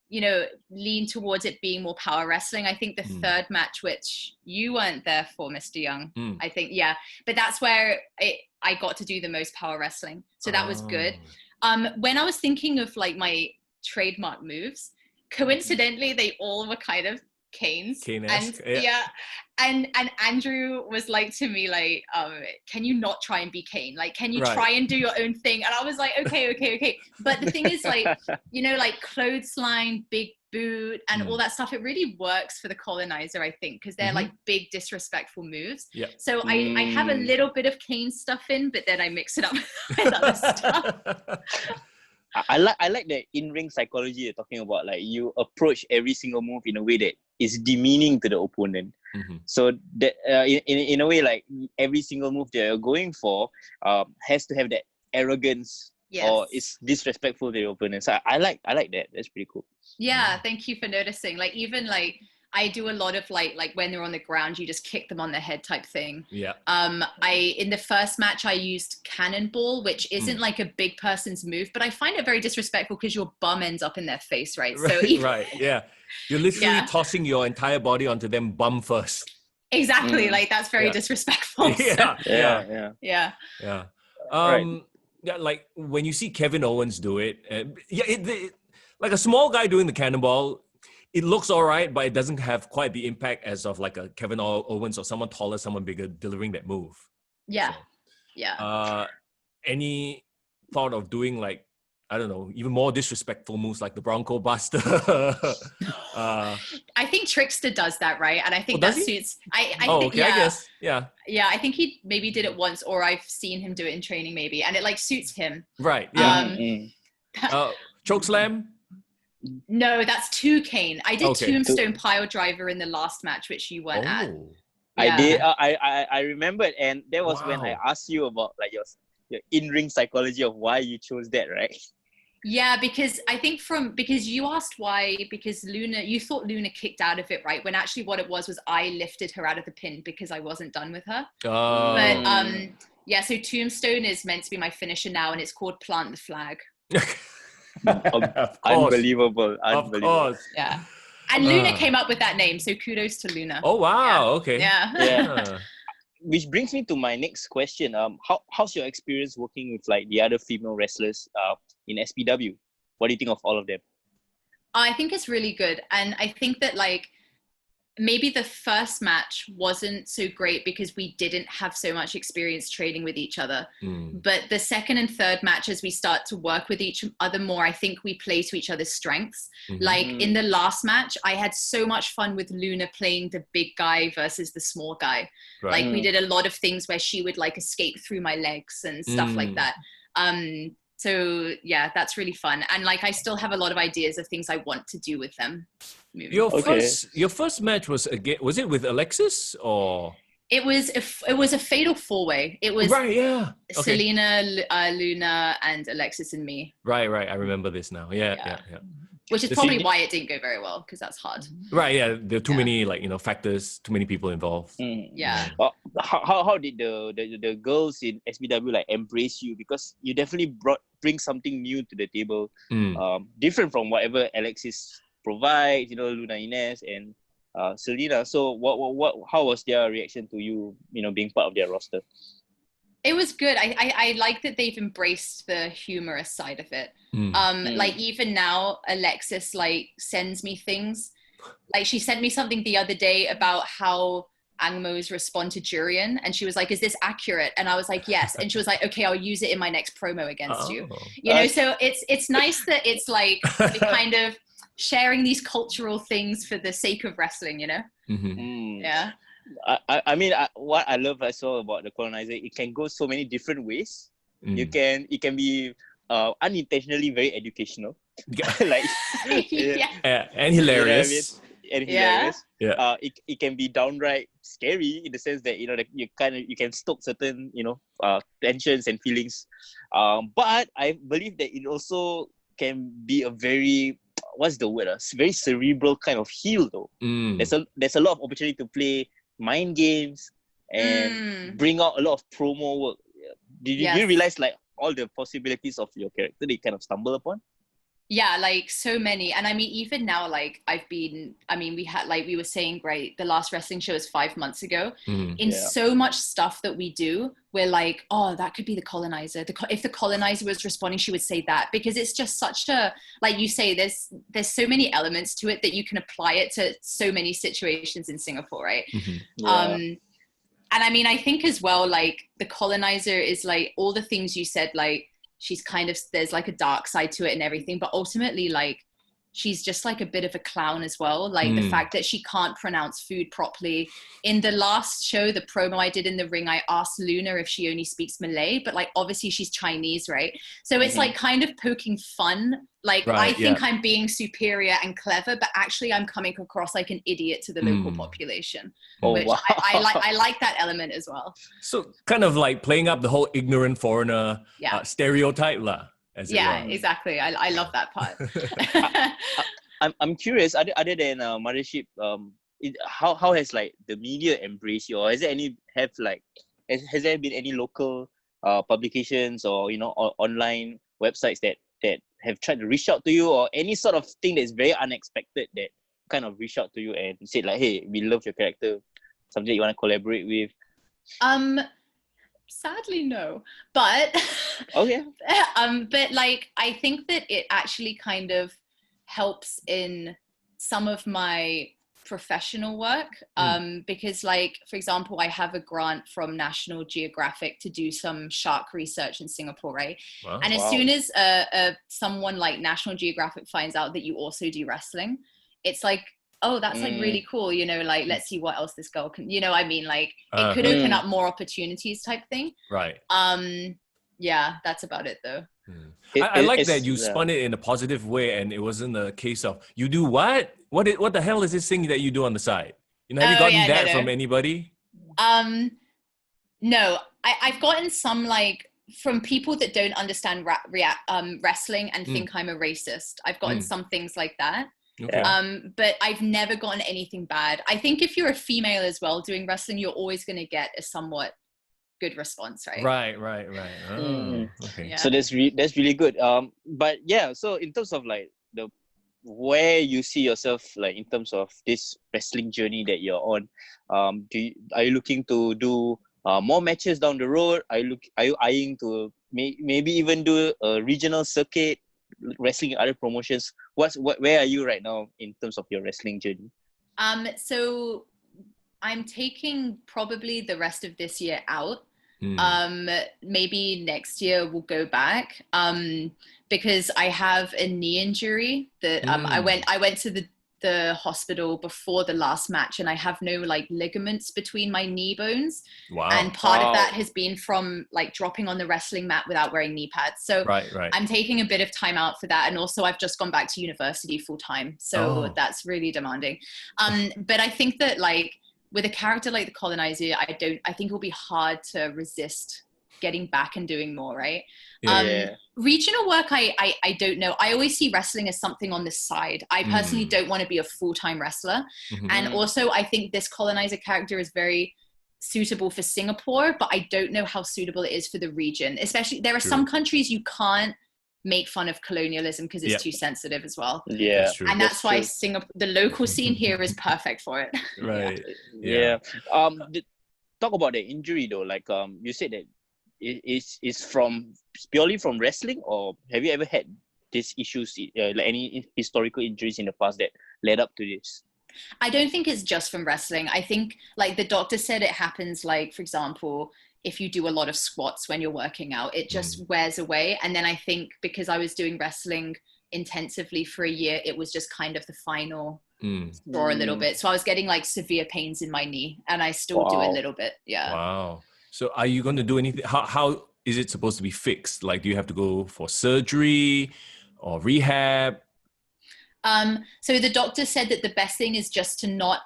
you know, lean towards it being more power wrestling. I think the third match, which you weren't there for, Mr. Young, I think, but that's where I got to do the most power wrestling. So that was good. When I was thinking of like my trademark moves, coincidentally, they all were kind of Kanes. Kane-esque, And yeah. and Andrew was like to me, like, can you not try and be Kane? Like, can you Right. try and do your own thing? And I was like, okay. But the thing is, like, you know, like clothesline, big boot, and all that stuff, it really works for the Coloniser, I think, because they're like big disrespectful moves. Yeah. So I have a little bit of Kane stuff in, but then I mix it up with other stuff. I like the in-ring psychology you're talking about. Like, you approach every single move in a way that is demeaning to the opponent. So that in a way, like, every single move that you're going for has to have that arrogance, or is disrespectful to the opponent. So I like that. That's pretty cool. Yeah, thank you for noticing. Like, even like I do a lot of like when they're on the ground, you just kick them on the head type thing. Yeah. In the first match I used cannonball, which isn't like a big person's move, but I find it very disrespectful because your bum ends up in their face, right? So Right, yeah. You're literally tossing your entire body onto them bum first. Exactly, like that's very disrespectful. Yeah. Right. Yeah, like when you see Kevin Owens do it, like a small guy doing the cannonball, it looks all right, but it doesn't have quite the impact as of like a Kevin Owens or someone taller, someone bigger delivering that move. Any thought of doing, like, I don't know, even more disrespectful moves like the Bronco Buster? I think Trickster does that, right? And I think that suits. I guess. Yeah, I think he maybe did it once, or I've seen him do it in training maybe, and it like suits him. Right. Yeah. Chokeslam? No, that's two Kane. I did Tombstone Pile Driver in the last match, which you weren't at. I did. I remembered, and that was when I asked you about like your in-ring psychology of why you chose that, right? Yeah, because I think because you asked why, because you thought Luna kicked out of it, right? When actually what it was I lifted her out of the pin because I wasn't done with her. But so Tombstone is meant to be my finisher now, and it's called Plant the Flag. Unbelievable. Of course. Yeah. And Luna came up with that name, so kudos to Luna. Oh wow, okay. Yeah. Which brings me to my next question. How's your experience working with like the other female wrestlers in SPW? What do you think of all of them? I think it's really good. And I think that like maybe the first match wasn't so great because we didn't have so much experience training with each other. But the second and third matches, we start to work with each other more. I think we play to each other's strengths. Like in the last match, I had so much fun with Luna playing the big guy versus the small guy. Right. Like we did a lot of things where she would like escape through my legs and stuff like that. So yeah, that's really fun. And like, I still have a lot of ideas of things I want to do with them. Your first match was it with Alexis or? It was a fatal 4-way. It was Selena, Luna, and Alexis and me. Right. I remember this now. Yeah. Which is probably why it didn't go very well, because that's hard. Right. Yeah. There are too many factors, too many people involved. Yeah. How did the girls in SPW like embrace you? Because you definitely bring something new to the table, different from whatever Alexis provides. Luna Inez and Selena. So how was their reaction to you? Being part of their roster. It was good. I like that they've embraced the humorous side of it. Like even now, Alexis like sends me things. Like she sent me something the other day about how Angmo's respond to Jurian, and she was like, "Is this accurate?" And I was like, "Yes." And she was like, "Okay, I'll use it in my next promo against you." So it's nice that it's like kind of sharing these cultural things for the sake of wrestling. Yeah. I mean, what I love about the Coloniser, it can go so many different ways. It can be unintentionally very educational, like and hilarious. Hilarious. It can be downright scary in the sense that you can stoke certain tensions and feelings. But I believe that it also can be a very very cerebral kind of heel though. There's a lot of opportunity to play mind games and bring out a lot of promo work. Did you realize like all the possibilities of your character that you kind of stumble upon? Yeah, like so many. And I mean, even now, like we were saying, right, the last wrestling show is 5 months ago. In Yeah. so much stuff that we do, we're like, oh, that could be the colonizer. If the colonizer was responding, she would say that, because it's just such a, like you say, there's so many elements to it that you can apply it to so many situations in Singapore, right? Yeah. And I mean, I think as well, like the colonizer is like all the things you said, like she's kind of, there's like a dark side to it and everything, but ultimately like she's just like a bit of a clown as well. Like the fact that she can't pronounce food properly. In the last show, the promo I did in the ring, I asked Luna if she only speaks Malay, but like obviously she's Chinese, right? So it's like kind of poking fun. Like I think I'm being superior and clever, but actually I'm coming across like an idiot to the local population, which wow. I like that element as well. So kind of like playing up the whole ignorant foreigner stereotype lah. Exactly. I love that part. I'm curious, other than Mothership, how has like the media embraced you, or has there been any local publications or or online websites that have tried to reach out to you, or any sort of thing that's very unexpected that kind of reached out to you and said like, hey, we love your character, something you want to collaborate with? Sadly, no. But okay. But like I think that it actually kind of helps in some of my professional work, because like, for example, I have a grant from National Geographic to do some shark research in Singapore, right? Wow. And as soon as someone like National Geographic finds out that you also do wrestling, it's like, oh, that's like really cool, like let's see what else this girl can, I mean, like it could open up more opportunities type thing. Right. Yeah, that's about it though. I like that you spun it in a positive way, and it wasn't a case of you do what the hell is this thing that you do on the side? Have you gotten that from anybody? No, I've gotten some like from people that don't understand wrestling and think I'm a racist. I've gotten some things like that. Okay. But I've never gotten anything bad. I think if you're a female as well doing wrestling, you're always going to get a somewhat good response, right? Right. Oh, okay. So that's really good. But yeah, so in terms of like where you see yourself, like in terms of this wrestling journey that you're on, are you looking to do more matches down the road? Are you eyeing to maybe even do a regional circuit, wrestling in other promotions? Where are you right now in terms of your wrestling journey? So I'm taking probably the rest of this year out. Maybe next year we'll go back, because I have a knee injury that I went to the hospital before the last match, and I have no like ligaments between my knee bones. Wow. And part of that has been from like dropping on the wrestling mat without wearing knee pads. So right. I'm taking a bit of time out for that, and also I've just gone back to university full time, so that's really demanding. But I think that like with a character like the Coloniser, I think it'll be hard to resist getting back and doing more, right? Regional work, I don't know. I always see wrestling as something on the side. I personally don't want to be a full-time wrestler. And also I think this Coloniser character is very suitable for Singapore, but I don't know how suitable it is for the region. Especially, there are some countries you can't make fun of colonialism because it's too sensitive as well. Yeah, that's true. And that's why Singapore, the local scene here is perfect for it. Right. Yeah. Talk about the injury though. Like you said that it's from purely from wrestling, or have you ever had these issues, like any historical injuries in the past that led up to this? I don't think it's just from wrestling. I think like the doctor said, it happens like, for example, if you do a lot of squats when you're working out, it just wears away. And then I think because I was doing wrestling intensively for a year, it was just kind of the final straw a little bit. So I was getting like severe pains in my knee, and I still do a little bit. Yeah. Wow. So are you going to do anything? How is it supposed to be fixed? Like, do you have to go for surgery or rehab? So the doctor said that the best thing is just to not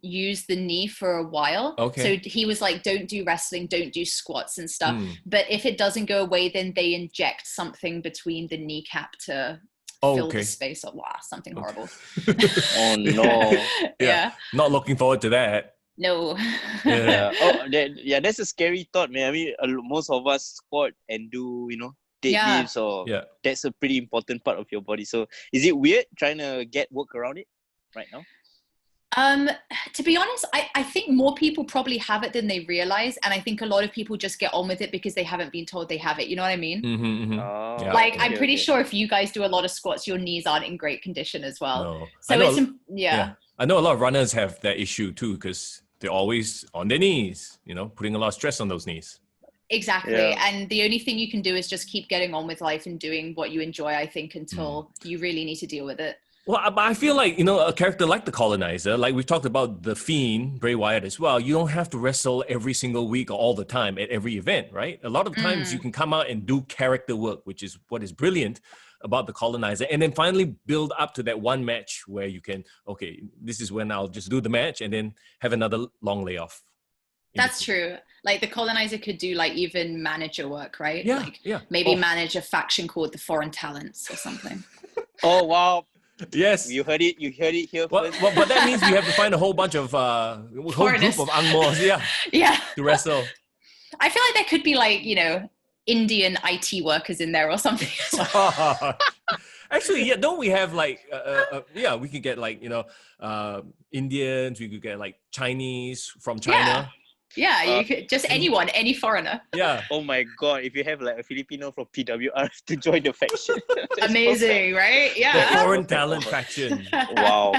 use the knee for a while. Okay. So he was like, don't do wrestling, don't do squats and stuff. But if it doesn't go away, then they inject something between the kneecap to fill the space up. Wow, something horrible. Oh no. Yeah. Not looking forward to that. No. Yeah. That's a scary thought, man. I mean, most of us squat and do, deadlifts or Yeah. that's a pretty important part of your body. So is it weird trying to get work around it right now? To be honest, I think more people probably have it than they realize, and I think a lot of people just get on with it because they haven't been told they have it. You know what I mean? Oh, Yeah. Like, okay, I'm pretty sure if you guys do a lot of squats, your knees aren't in great condition as well. No. So I know, it's yeah. I know a lot of runners have that issue too because they're always on their knees, putting a lot of stress on those knees. Exactly. Yeah. And the only thing you can do is just keep getting on with life and doing what you enjoy, I think, until you really need to deal with it. Well, I feel like, a character like the Colonizer, like we've talked about the Fiend, Bray Wyatt as well, you don't have to wrestle every single week or all the time at every event, right? A lot of times you can come out and do character work, which is what is brilliant about the Colonizer, and then finally build up to that one match where you can, okay, this is when I'll just do the match and then have another long layoff. That's true. Like the Colonizer could do like even manager work, right? Yeah, like yeah. Maybe manage a faction called the Foreign Talents or something. Oh wow. Yes. You heard it here first. Well, but that means we have to find a whole bunch of whole Foreigners. group of Angmos, Yeah. to wrestle. I feel like there could be like, Indian IT workers in there or something. Actually, don't we have like, we could get like, Indians, we could get like Chinese from China. Yeah, you could just anyone, any foreigner. Yeah. Oh my god, if you have like a Filipino from PWR to join the faction. that's Amazing, right? The Yeah. foreign talent faction. perfect. Wow.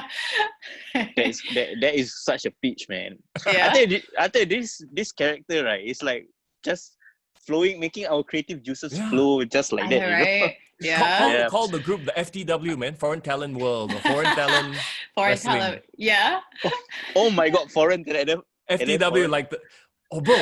That is such a pitch, man. Yeah. I tell you this character, right, it's like just flowing, making our creative juices flow just like I that. know, You know? right? Yeah. Call the group the FTW, man. Foreign Talent World or Foreign Talent Foreign Wrestling. talent. Yeah. Oh my god, foreign talent. FTW, foreign- like the... Oh, bro.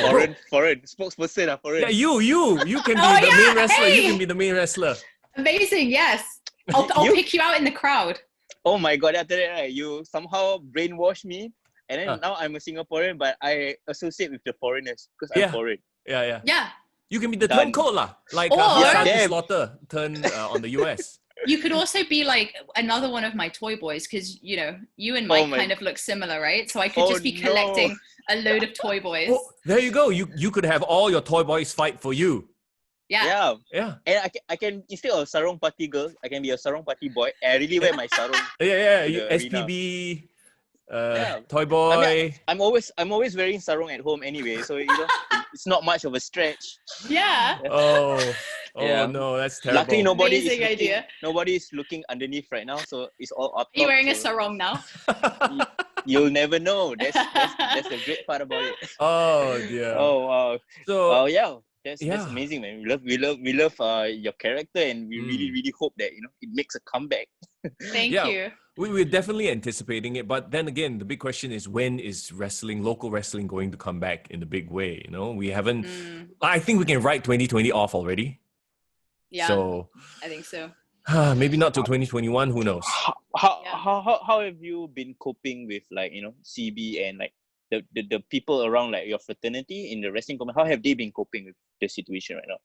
Foreign spokesperson, foreign. Yeah, you can be Oh, the yeah, main wrestler. hey. You can be the main wrestler. Amazing, yes. I'll You- pick you out in the crowd. Oh my god, after that, right, you somehow brainwash me, and then now I'm a Singaporean, but I associate with the foreigners because I'm foreign. Yeah. Yeah. You can be the Done. turncoat lah, like Or- Hassan Yeah. Slaughter turn on the US. You could also be like another one of my toy boys because, you and Mike kind of look similar, right? So I could just be collecting a load of toy boys. Oh, there you go. You could have all your toy boys fight for you. Yeah. Yeah. And I can instead of sarong party girl, I can be a sarong party boy. And I really wear my sarong. Yeah. To You, the SPB, Yeah. toy boy. I mean, I'm always wearing sarong at home anyway, so it's not much of a stretch. Yeah. Oh Yeah. no, that's terrible. Luckily, Amazing idea. Nobody is looking underneath right now, so it's all up. Are you top, wearing a so sarong now? You'll never know. That's the great part about it. Oh dear. Oh wow. So Oh yeah. That's Yeah. amazing, man. We love your character, and we really hope that it makes a comeback. Thank Yeah. you. we're definitely anticipating it, but then again, the big question is when is local wrestling going to come back in a big way? We haven't. I think we can write 2020 off already. Yeah, So I think so. maybe not till 2021. Who knows? How have you been coping with CB and like the people around like your fraternity in the wrestling community? How have they been coping with the situation right now?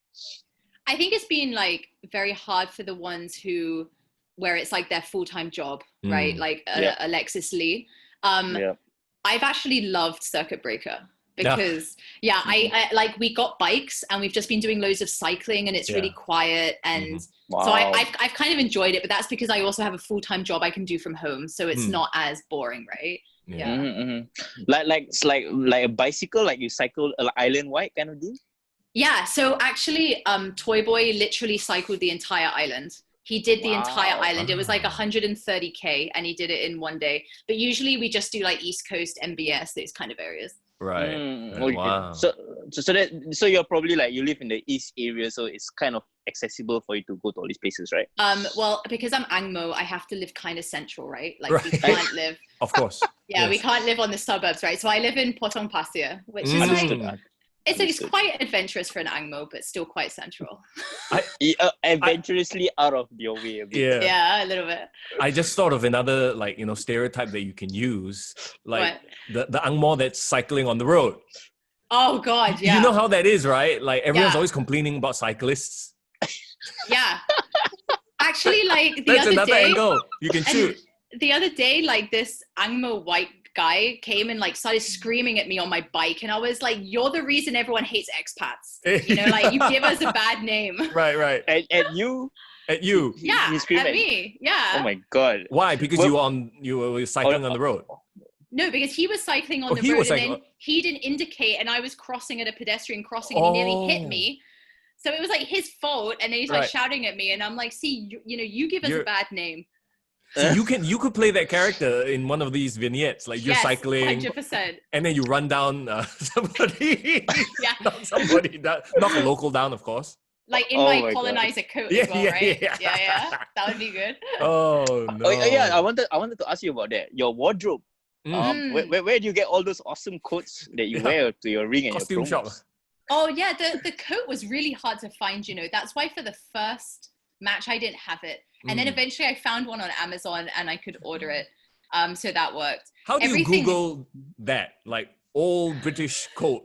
I think it's been like very hard for the ones where it's like their full-time job, right? Like Alexis Lee. I've actually loved Circuit Breaker because I like we got bikes and we've just been doing loads of cycling and it's really quiet and so I've kind of enjoyed it, but that's because I also have a full-time job I can do from home, so it's not as boring, right? Like a bicycle, like you cycle island wide kind of deal. Yeah, so actually Toy Boy literally cycled the entire island. He did the entire island. It was like 130K and he did it in one day. But usually we just do like East Coast, MBS, those kind of areas. Right. Okay. Wow. So you're probably like you live in the East area, so it's kind of accessible for you to go to all these places, right? Well, because I'm Angmo, I have to live kind of central, right? Like we Right. can't live. Of course. Yeah, we Yes. can't live on the suburbs, right? So I live in Potong Pasir, which is like it's quite adventurous for an Angmo, but still quite central. Adventurously out of your way a bit. Yeah. Yeah, a little bit. I just thought of another stereotype that you can use, like the Angmo that's cycling on the road. Oh God, yeah. You know how that is, right? Like everyone's Yeah. always complaining about cyclists. Yeah. Actually, like the That's other another day, angle you can shoot. the other day, like this Angmo guy came and like started screaming at me on my bike, and I was like, "You're the reason everyone hates expats. You know, like you give us a bad name." Right. At you? At you. He screamed at me. Yeah. Oh my god. Why? Because you were cycling on the road. No, because he was cycling on the road, and then he didn't indicate, and I was crossing at a pedestrian crossing, and he nearly hit me. So it was like his fault, and then he's like shouting at me, and I'm like, "See, you give us a bad name." So you could play that character in one of these vignettes, like you're cycling, 100%, and then you run down somebody, not a local down, of course. Like in my colonizer coat as well, right? Yeah. That would be good. Oh no! I wanted to ask you about that. Your wardrobe. Where do you get all those awesome coats that you wear to your ring and costume your shop? Oh yeah, the coat was really hard to find. That's why for the first match I didn't have it, and then eventually I found one on Amazon and I could order it. So that worked. How do you Google that? Like old British coat,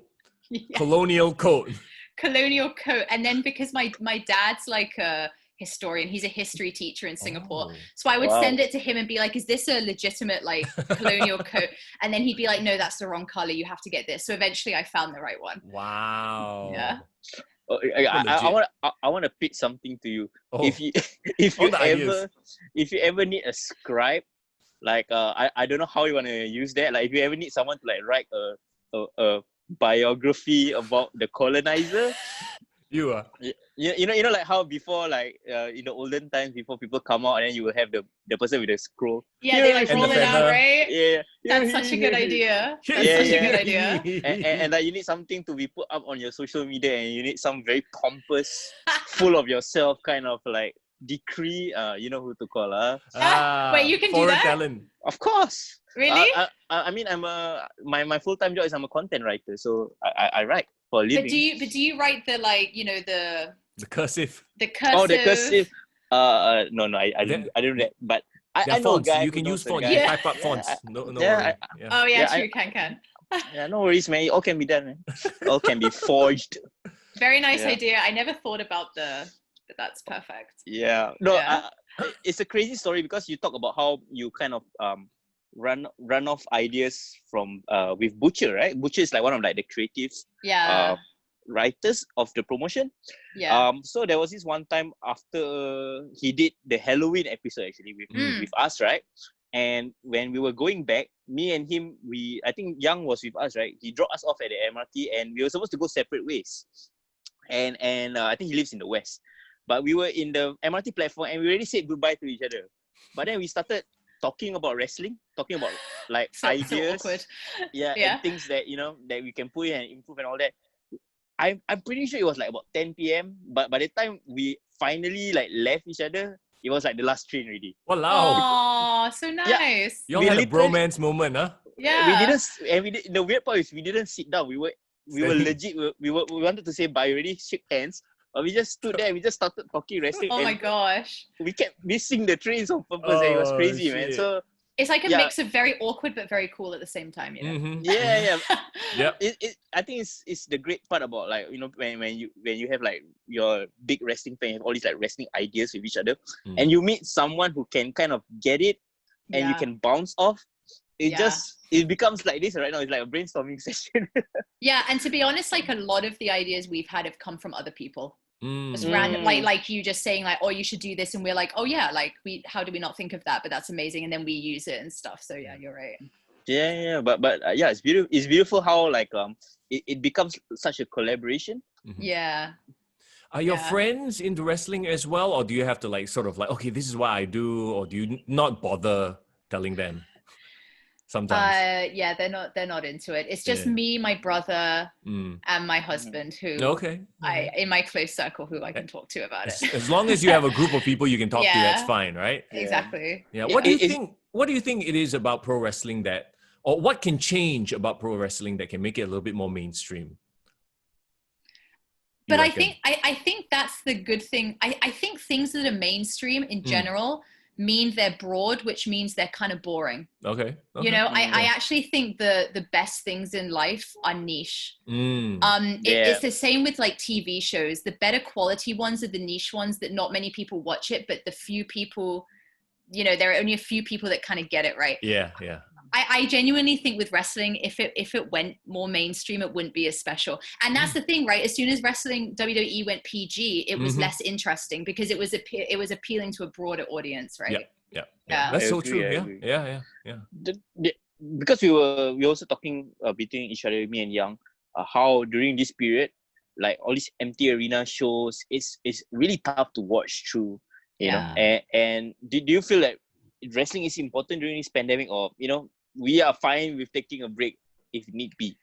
colonial coat. Colonial coat, and then because my dad's like a historian, he's a history teacher in Singapore, so I would send it to him and be like, is this a legitimate like colonial coat? And then he'd be like, no, that's the wrong color, you have to get this. So eventually I found the right one. Wow. Yeah. I want to pitch something to you. If you ever need a scribe, like I don't know how you want to use that. Like if you ever need someone to like write a biography about the colonizer, you know like how before, like in the olden times, before people come out, and then you will have the person with the scroll. Yeah, they like roll it out, right? Yeah. That's such a good idea. And like you need something to be put up on your social media, and you need some very pompous, full of yourself kind of like decree. You know who to call, Wait, you can do that? Talent. Of course. Really? I mean, my full-time job is I'm a content writer, so I write for a living. But do you write the like the cursive? The cursive. Oh, the cursive. No, I don't do that. But I know fonts. guy. You can use fonts. You can type up fonts. No worry. Oh yeah, true. Can. Yeah, no worries, man. All can be done, man. All can be forged. Very nice idea. I never thought about but that's perfect. Yeah. No, it's a crazy story because you talk about how you kind of run off ideas from with Butcher, right? Butcher is like one of like the creative writers of the promotion. Yeah. So there was this one time after he did the Halloween episode actually with us, right? And when we were going back, me and him, I think Young was with us, right? He dropped us off at the MRT, and we were supposed to go separate ways. And I think he lives in the West. But we were in the MRT platform, and we already said goodbye to each other. But then we started talking about wrestling, talking about like ideas, so and things that that we can put in and improve and all that. I'm pretty sure it was like about 10 p.m. But by the time we finally like left each other, it was like the last train already. Walao. Oh, so nice. You all had a bromance moment, huh? Yeah. The weird part is we didn't sit down. We were legit. We wanted to say bye already, shook hands. But we just stood there and we just started talking wrestling. Oh my gosh. We kept missing the trains on purpose, and it was crazy, man. So it's like a mix of very awkward but very cool at the same time, Mm-hmm. Yeah. Yeah. I think it's the great part about like when you have like your big wrestling fan, you have all these like wrestling ideas with each other, and you meet someone who can kind of get it, and you can bounce off. It becomes like this right now. It's like a brainstorming session. Yeah, and to be honest, like a lot of the ideas we've had have come from other people. Just random, like you just saying like, oh, you should do this, and we're like, oh yeah, like how do we not think of that? But that's amazing, and then we use it and stuff. So yeah, you're right. Yeah, but it's beautiful. It's beautiful how like it becomes such a collaboration. Mm-hmm. Yeah. Are your friends into wrestling as well, or do you have to like sort of like, okay, this is what I do, or do you not bother telling them? Sometimes. Yeah, they're not into it. It's just me, my brother, and my husband who in my close circle who I can talk to about it. As long as you have a group of people you can talk to, that's fine, right? Exactly. Yeah. What do you think it is about pro wrestling or what can change about pro wrestling that can make it a little bit more mainstream? But I think that's the good thing. I think things that are mainstream in general mean they're broad, which means they're kind of boring. Okay. I actually think the best things in life are niche. It's the same with like TV shows. The better quality ones are the niche ones that not many people watch it, but the few people, there are only a few people that kind of get it right. Yeah. I genuinely think with wrestling, if it went more mainstream, it wouldn't be as special. And that's the thing, right? As soon as wrestling WWE went PG, it was less interesting because it was appealing to a broader audience, right? Yeah. Yeah. That's I so agree, true. I Yeah. agree. Yeah. Because we were also talking between each other, me and Young, how during this period, like all these empty arena shows, it's really tough to watch through, you know. And do you feel like wrestling is important during this pandemic, or we are fine with taking a break if need be?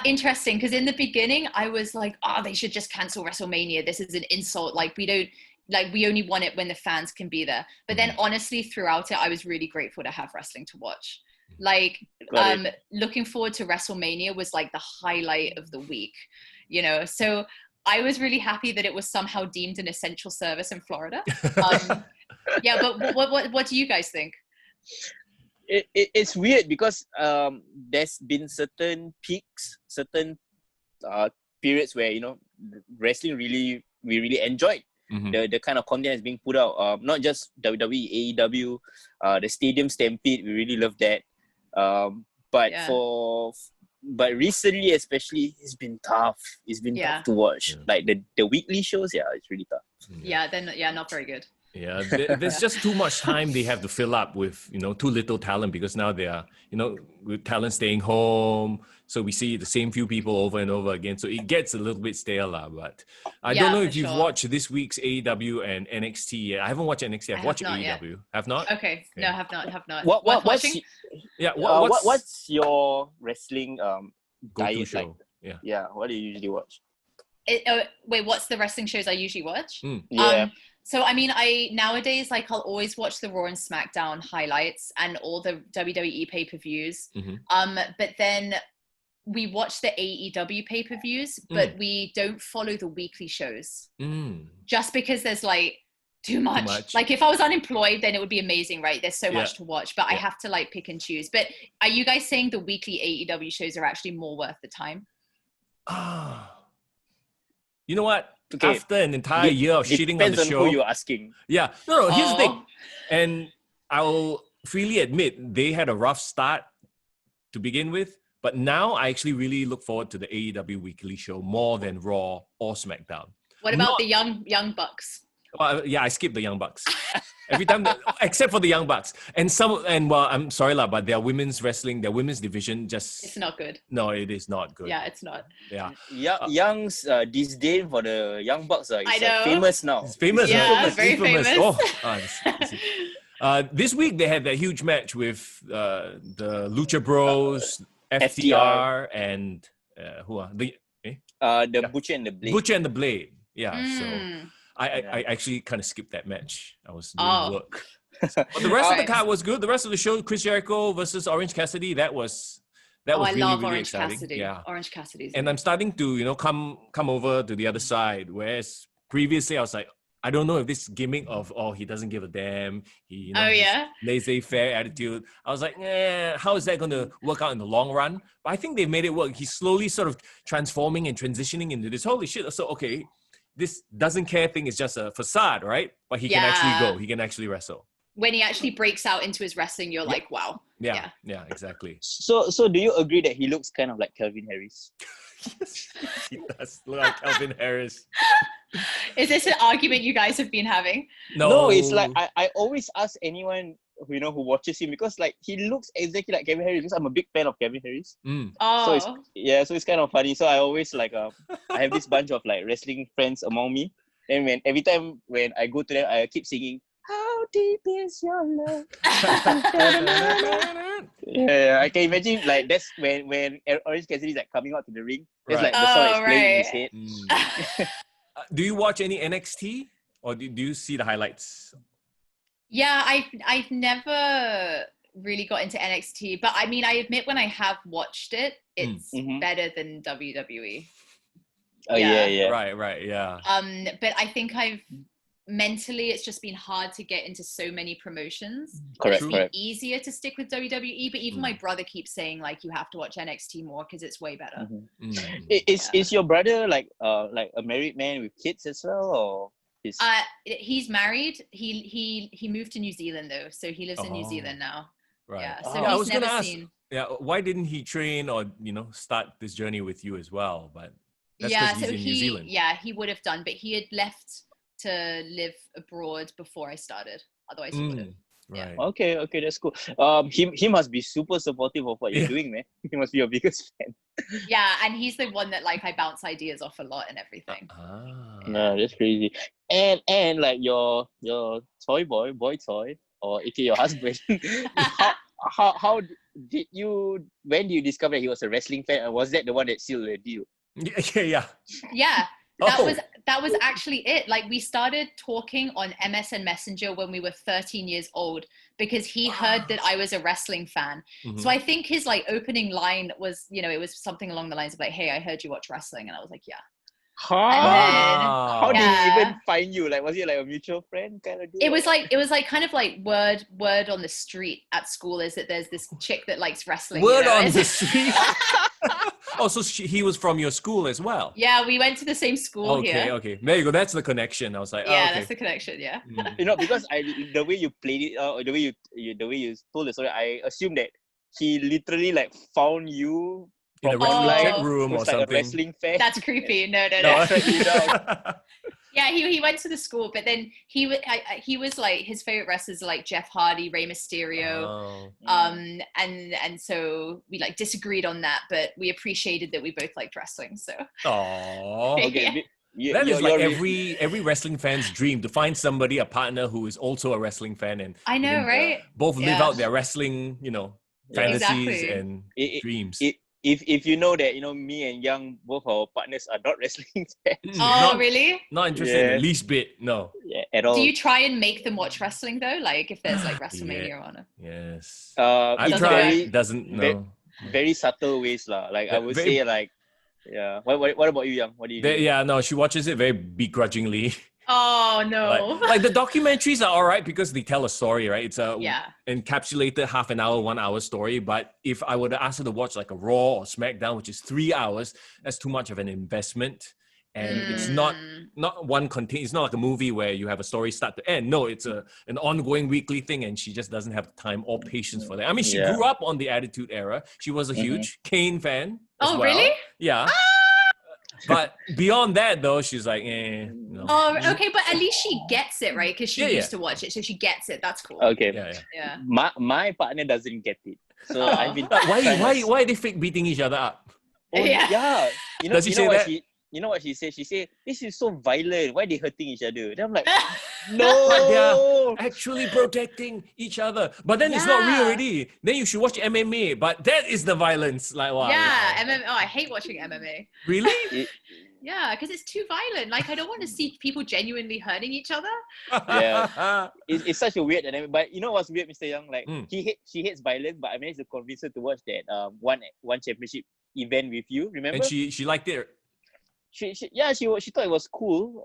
Interesting, because in the beginning I was like, they should just cancel WrestleMania. This is an insult. Like we only want it when the fans can be there. But then honestly, throughout it, I was really grateful to have wrestling to watch. Like looking forward to WrestleMania was like the highlight of the week, so I was really happy that it was somehow deemed an essential service in Florida. But what do you guys think? It's weird because there's been certain peaks, certain periods where wrestling we really enjoyed. The kind of content that's being put out, not just WWE, AEW, the Stadium Stampede, we really love that. But recently, especially, it's been tough. It's been tough to watch. Like the weekly shows, it's really tough. They're not very good. Yeah, there's just too much time they have to fill up with, too little talent, because now they are, with talent staying home. So we see the same few people over and over again. So it gets a little bit stale. But I don't know if you've watched this week's AEW and NXT yet. I haven't watched NXT. I've watched AEW. Yet. Have not? Okay. No, have not. What's your wrestling go-to diet show? Like? Yeah. What do you usually watch? Wait, what's the wrestling shows I usually watch? So, I mean, nowadays, like, I'll always watch the Raw and SmackDown highlights and all the WWE pay-per-views. But then we watch the AEW pay-per-views, but we don't follow the weekly shows. Just because there's, like, too much. Like, if I was unemployed, then it would be amazing, right? There's so much to watch, but I have to, like, pick and choose. But are you guys saying the weekly AEW shows are actually more worth the time? You know what? Okay. After an entire year of shitting on the show. Depends on who you're asking. Yeah. No, here's the thing. And I'll freely admit, they had a rough start to begin with. But now I actually really look forward to the AEW weekly show more than Raw or SmackDown. What about the Young Bucks? Well, I skipped the Young Bucks. Every time, except for the Young Bucks. And I'm sorry, but their women's wrestling, their women's division it's not good. No, it is not good. Yeah, it's not. Yeah. Young's disdain for the Young Bucks is famous now. It's famous. Yeah, very famous. This week they had that huge match with the Lucha Bros, FTR, and who are the Butcher and the Blade. Butcher and the Blade. Yeah. So I actually kind of skipped that match. I was doing work. But the rest of the card was good. The rest of the show, Chris Jericho versus Orange Cassidy, that was really, love really Orange exciting. Cassidy. Yeah. Orange Cassidy's and I'm starting to, come over to the other side. Whereas previously I was like, I don't know if this gimmick of he doesn't give a damn, he laissez-faire attitude. I was like, how is that going to work out in the long run? But I think they've made it work. He's slowly sort of transforming and transitioning into this. Holy shit! So okay, this doesn't care thing is just a facade, right? But he can actually go. He can actually wrestle. When he actually breaks out into his wrestling, you're like, wow. Yeah, exactly. So do you agree that he looks kind of like Calvin Harris? Yes, he does look like Calvin Harris. Is this an argument you guys have been having? No, it's like I always ask anyone who watches him, because like he looks exactly like Calvin Harris, because I'm a big fan of Calvin Harris. So it's kind of funny. So I always I have this bunch of like wrestling friends among me, and every time when I go to them, I keep singing, "How deep is your love?" Yeah, I can imagine like that's when Orange Cassidy is like coming out to the ring. That's like the song is playing in his head. Do you watch any NXT, or do you see the highlights? Yeah, I've never really got into NXT, but I mean, I admit when I have watched it, it's better than WWE. Yeah. Right, yeah. But I think mentally, it's just been hard to get into so many promotions. Correct. It's been easier to stick with WWE, but even my brother keeps saying like you have to watch NXT more because it's way better. Is your brother like a married man with kids as well, or? He's married. He moved to New Zealand though, so he lives in New Zealand now. Right. Yeah, so I he's was gonna never ask. seen. Yeah, why didn't he train or start this journey with you as well? But that's Yeah, because he's so in New Zealand. he would have done, but he had left to live abroad before I started. Otherwise, he would have. Yeah. Right. Okay, that's cool. He must be super supportive of what you're doing, man. He must be your biggest fan. Yeah, and he's the one that like I bounce ideas off a lot and everything. No, that's crazy. And like your toy boy toy, or a.k.a. your husband, how did you, when did you discover that he was a wrestling fan, and was that the one that sealed the deal? Yeah. Yeah, that Oh. was actually it. Like we started talking on MSN Messenger when we were 13 years old because he heard that I was a wrestling fan. Mhm. So I think his like opening line was, it was something along the lines of like, "Hey, I heard you watch wrestling," and I was like, "Yeah." How did he Yeah. even find you? Like, was he like a mutual friend kind of deal? It was like kind of like word on the street at school is that there's this chick that likes wrestling. Word on the street. Oh, so he was from your school as well? Yeah, we went to the same school here. Okay. There you go. That's the connection. I was like, Yeah, okay. that's the connection. Yeah. Because the way you played it, the way you told the story, I assumed that he literally like found you In a from wrestling online, chat room or was like something. a wrestling fan. That's creepy. No. Yeah, he went to the school, but then he was like his favorite wrestlers are like Jeff Hardy, Rey Mysterio, and so we like disagreed on that, but we appreciated that we both liked wrestling. So. Okay. That is like every wrestling fan's dream, to find somebody, a partner who is also a wrestling fan, and I know, right? both live out their wrestling, fantasies Exactly. and dreams. If you know that me and Young, both our partners are not wrestling fans. Really? Not interested in the least bit. No. Yeah, at all. Do you try and make them watch wrestling though? Like if there's like WrestleMania on it? Yes. I try. Doesn't know. Very subtle ways lah. Like I would say like, yeah. What about you, Young? What do you do? Yeah, no, she watches it very begrudgingly. Oh no. Like the documentaries are all right because they tell a story, right? It's a encapsulated half an hour, 1 hour story. But if I were to ask her to watch like a Raw or SmackDown, which is 3 hours, that's too much of an investment. And it's not it's not like a movie where you have a story start to end. No, it's an ongoing weekly thing, and she just doesn't have time or patience for that. I mean, she grew up on the Attitude Era. She was a huge Kane fan as well. Really? Yeah. But beyond that, though, she's like, no. Oh, okay, but at least she gets it, right? Because she used to watch it, so she gets it. That's cool. Okay. Yeah. My partner doesn't get it, so I've been. Why are they fake beating each other up? Yeah. Does she say that? You know what she said? She said, "This is so violent. Why they hurting each other?" Then I'm like, No, no. they are actually protecting each other. But then it's not real already. Then you should watch MMA. But that is the violence. Like, wow. Yeah, MMA. Oh, I hate watching MMA. Really? Yeah, because it's too violent. Like, I don't want to see people genuinely hurting each other. Yeah, it's such a weird dynamic. But you know what's weird, Mr. Young? Like, she hates violence, but I managed to convince her to watch that one championship event with you. Remember? And she liked it. She thought it was cool.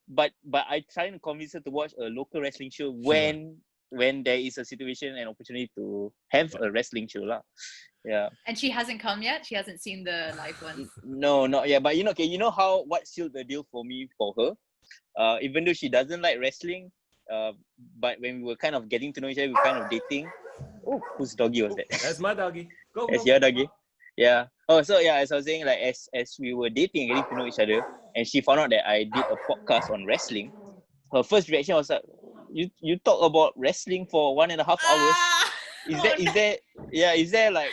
But I tried to convince her to watch a local wrestling show when there is a situation and opportunity to have a wrestling show lah. Yeah. And she hasn't come yet. She hasn't seen the live one. No, not yet. But you know what sealed the deal for her. Even though she doesn't like wrestling, but when we were kind of getting to know each other, we were kind of dating. Oh, whose doggy was that? That's my doggy. Go. That's your doggy. Yeah. Oh, so yeah, as I was saying, like as we were dating and getting to know each other, and she found out that I did a podcast on wrestling, her first reaction was like, "You talk about wrestling for 1.5 hours? Is there like,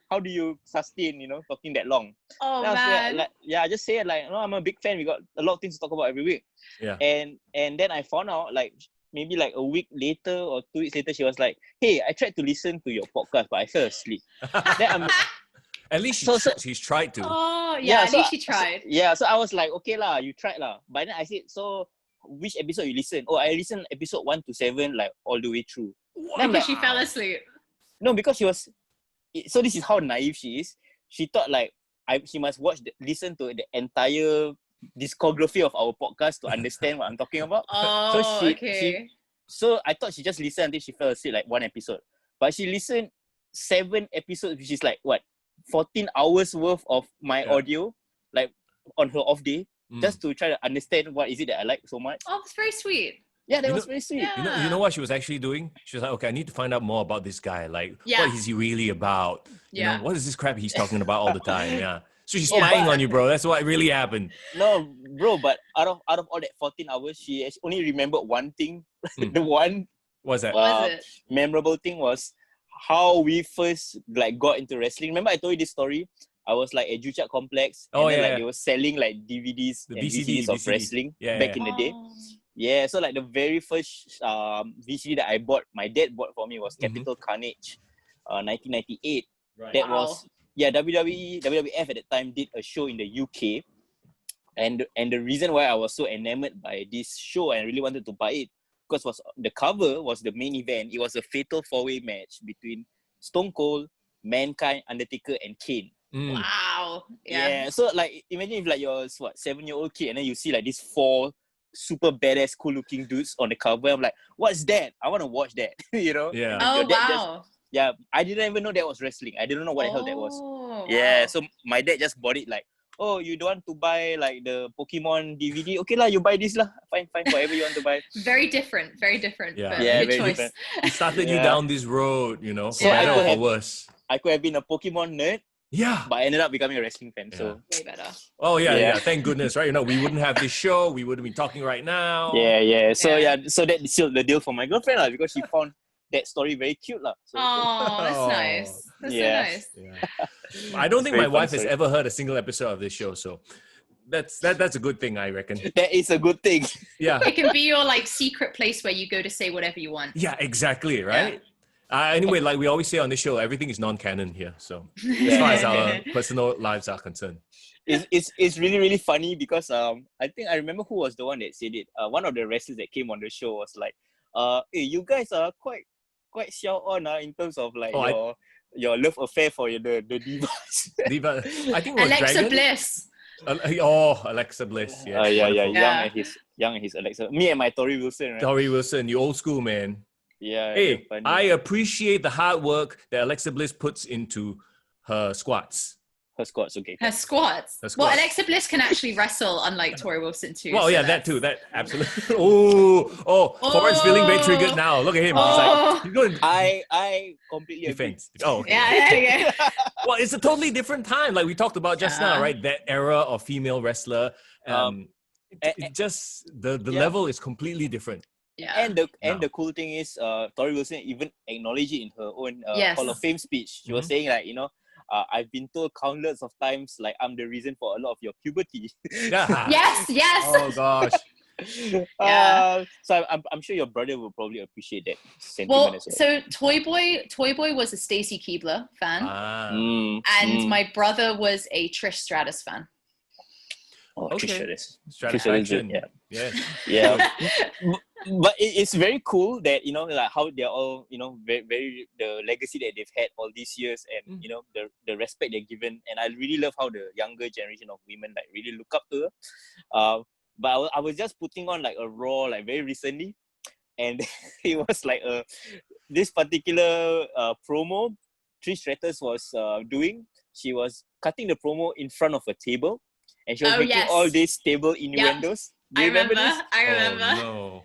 how do you sustain talking that long?" Oh man. Mm. I just say it like, no, I'm a big fan. We got a lot of things to talk about every week. Yeah. And then I found out like maybe like a week later or 2 weeks later, she was like, "Hey, I tried to listen to your podcast, but I fell asleep." Then at least she's tried to. Oh, yeah, at least she tried. So I was like, okay lah, you tried lah. But then I said, so which episode you listen? Oh, I listened episode 1 to 7 like all the way through. Because she fell asleep. No, because she was. So this is how naive she is. She thought like she must listen to the entire discography of our podcast to understand what I'm talking about. Oh, okay. So I thought she just listened until she fell asleep like one episode. But she listened 7 episodes, which is like what? 14 hours worth of my audio, like on her off day, just to try to understand what is it that I like so much. Oh, it's very sweet. Yeah, that You was know- very sweet. Yeah. You know what she was actually doing? She was like, okay, I need to find out more about this guy. Like, Yeah. what is he really about? You know, Yeah. what is this crap he's talking about all the time? Yeah. So she's Yeah. spying on you, bro. That's what really happened. No, bro, but out of all that 14 hours, she only remembered one thing. Hmm. The one What's that? What was it? memorable thing was how we first like got into wrestling. Remember I told you this story? I was like at Juchak Complex, and Oh, then yeah, like yeah. they were selling like DVDs The and VCD, VCDs of VCD. wrestling Yeah, back yeah. in the day. Oh. Yeah, so like the very first VCD that I bought, my dad bought for me was Mhm. Capital Carnage, 1998. Right. That Wow. was WWF at the time did a show in the UK, and the reason why I was so enamored by this show and really wanted to buy it because was the cover was the main event. It was a fatal 4-way match between Stone Cold, Mankind, Undertaker, and Kane. Mm. Wow. Yeah. So like imagine if like your 7-year-old kid and then you see like these 4 super badass cool looking dudes on the cover. I'm like, what's that? I want to watch that. You know? Yeah. And Oh your dad wow. yeah, I didn't even know that was wrestling. I didn't know what the hell that was. Oh, Yeah, wow. so my dad just bought it like, oh, you don't want to buy like the Pokemon DVD? Okay lah, you buy this lah. Fine, whatever you want to buy. Very different. Very different. Yeah. But Yeah, good very choice. different. He started you Yeah. down this road, you know, for So I better or could for have- worse. I could have been a Pokemon nerd, Yeah. but I ended up becoming a wrestling fan. So Way better. Oh, yeah, Yeah. yeah. Thank goodness, right? You know, we wouldn't have this show. We wouldn't be talking right now. yeah. So Yeah. so that sealed the deal for my girlfriend lah because she found that story very cute lah. So Oh, that's Oh. nice. That's Yeah. so nice. Yeah. I don't think Very my fun wife has story. ever heard a single episode of this show, so that's a good thing, I reckon. that is a good thing. Yeah. It can be your like secret place where you go to say whatever you want. Yeah, exactly, right? Anyway, like we always say on this show, everything is non-canon here. So as far as our personal lives are concerned. It's really, really funny because I think I remember who was the one that said it. One of the wrestlers that came on the show was like, hey, you guys are quite xiao on in terms of like your love affair for the divas. Diva, I think it was Alexa Dragon. Bliss. Alexa Bliss. Yes, Yeah. wonderful. Young and his Alexa. Me and my Tori Wilson, right? Tori Wilson, you old school, man. Yeah. Hey, funny. I appreciate the hard work that Alexa Bliss puts into her squats. Her squats, okay. Her squats. Her Well, squats. Alexa Bliss can actually wrestle, unlike Tori Wilson too. Well, so yeah, that that's- too. That absolutely. Forrest's feeling very triggered now. Look at him. Oh. He's going I completely agree. defense. Oh, okay. Yeah, there you go. Well, it's a totally different time, like we talked about just now, Yeah. right? That era of female wrestler. It just the yeah. level is completely different. Yeah. And the cool thing is, Tori Wilson even acknowledged it in her own Yes. Hall of Fame speech. She was saying like, I've been told countless of times like I'm the reason for a lot of your puberty. Yeah. Yes. Oh gosh. Yeah. So I'm sure your brother will probably appreciate that sentiment Well, as well. so Toy Boy was a Stacy Keibler fan, Ah. and my brother was a Trish Stratus fan. Okay. Trish Satisfaction. yeah. Yes. Yeah. But it's very cool that like how they're all very, very the legacy that they've had all these years and the respect they're given, and I really love how the younger generation of women like really look up to her. But I was just putting on like a Raw like very recently, and it was like this particular promo Trish Stratus was doing. She was cutting the promo in front of a table, and she was making yes. all these table innuendos. Do you remember this? I remember. Oh, no.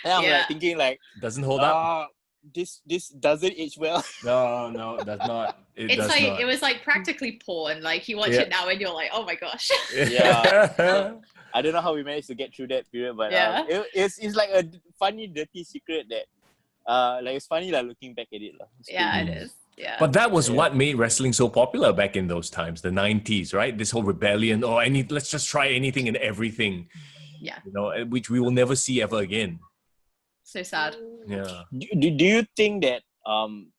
And I'm Yeah. like thinking like, Doesn't hold up. this doesn't age well. No, does not. It It's does like not. it was like practically porn. Like you watch Yeah. it now and you're like, oh my gosh. Yeah. I don't know how we managed to get through that period, but Yeah. it's like a funny, dirty secret that like it's funny like looking back at it. It's Yeah, cool. it is. Yeah. But that was what made wrestling so popular back in those times, the 90s, right? This whole rebellion, let's just try anything and everything, Yeah. which we will never see ever again. So sad. Yeah. Do you think that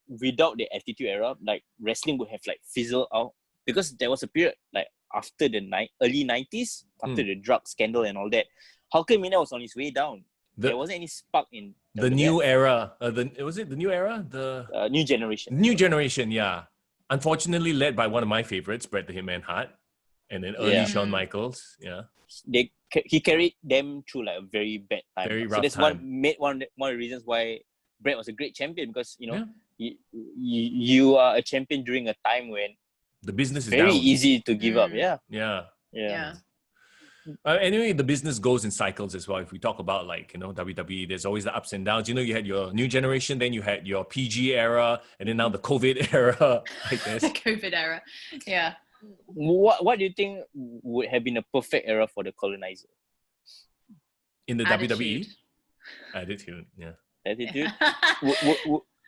without the Attitude Era, like wrestling would have like fizzled out? Because there was a period like after the early 90s, after the drug scandal and all that, Hulkamania was on its way down. There wasn't any spark in The new era. Was it the new era? The new generation. new generation, yeah. Unfortunately, led by one of my favorites, Bret the Hitman Hart, and then early Yeah. Shawn Michaels. Yeah. He carried them through like a very bad time. Very So rough that's time. one of the reasons why Bret was a great champion, because Yeah. you are a champion during a time when The business is very down. easy to give up. Mm. Yeah. Yeah. Yeah. Yeah. Anyway, the business goes in cycles as well. If we talk about WWE, there's always the ups and downs. You had your new generation, then you had your PG era, and then now the COVID era, I guess. The COVID era, yeah. What do you think would have been a perfect era for the Coloniser? In the Attitude. WWE? Attitude, yeah. Attitude?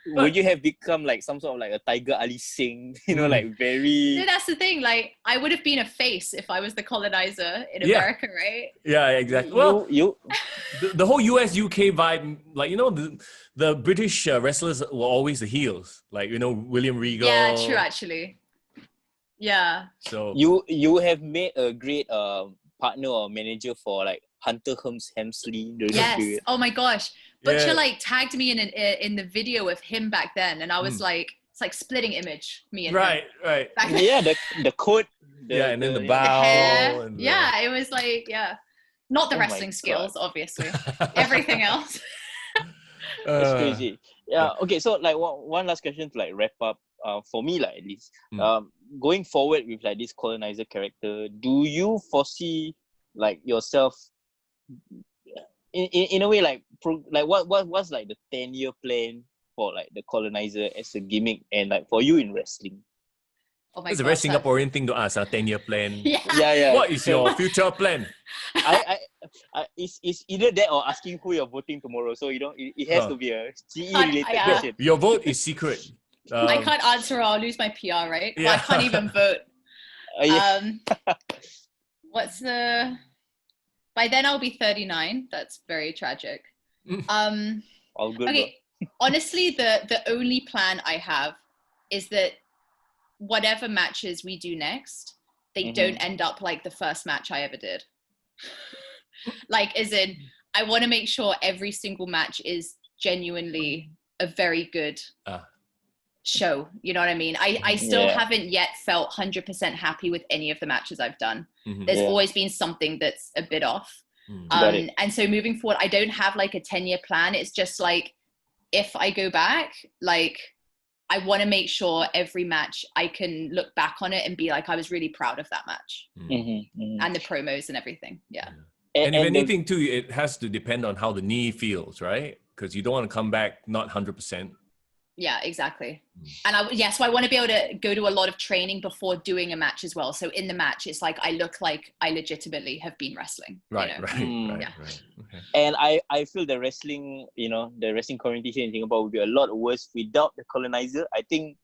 Would you have become like some sort of like a Tiger Ali Singh, like very... No, that's the thing. Like, I would have been a face if I was the Coloniser in America, right? Yeah, exactly. The whole US UK vibe, the British wrestlers were always the heels, William Regal. Yeah, true, actually. Yeah. So you have made a great partner or manager for like Hunter Hemsley during that period. Oh my gosh. Butcher tagged me in the video of him back then, and I was like, it's like splitting image, me and him. Right. Yeah, the coat. And then the bow. The hair. Yeah, it was like, not the wrestling skills, obviously. Everything else. That's crazy. Yeah. Okay. So like one last question to like wrap up. For me, like at least, going forward with like this Coloniser character, do you foresee like yourself in a way what's like the 10-year plan for like the Coloniser as a gimmick and like for you in wrestling? Oh my It's a God, very Singaporean thing to ask, a 10-year plan. Yeah. What is your future plan? It's either that or asking who you're voting tomorrow. So it has to be a CE related question. Your vote is secret. I can't answer or I'll lose my PR, right? Yeah. Well, I can't even vote. By then I'll be 39. That's very tragic. All good. Okay. Honestly, the only plan I have is that whatever matches we do next, they don't end up like the first match I ever did. Like, as in, I want to make sure every single match is genuinely a very good show. You know what I mean? I still haven't yet felt 100% happy with any of the matches I've done. There's always been something that's a bit off. And so moving forward, I don't have like a 10-year plan. It's just like, if I go back, like, I want to make sure every match I can look back on it and be like, I was really proud of that match. And the promos and everything. Yeah. And if anything too, it has to depend on how the knee feels, right? Because you don't want to come back not 100%. Yeah, exactly. And so I want to be able to go to a lot of training before doing a match as well. So in the match, it's like I look like I legitimately have been wrestling. Right. Okay. And I feel the wrestling, the wrestling community here in Singapore would be a lot worse without the Coloniser. I think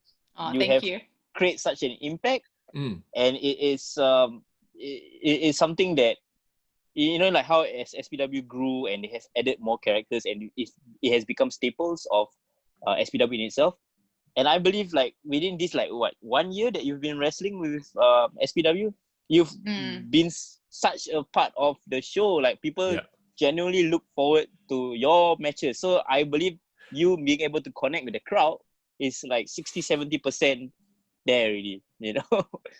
you create such an impact, and it is something that like how as SPW grew and it has added more characters and it has become staples of SPW in itself. And I believe like within this 1 year that you've been wrestling with SPW, you've been such a part of the show. Like people genuinely look forward to your matches. So I believe you being able to connect with the crowd is like 60-70% there already,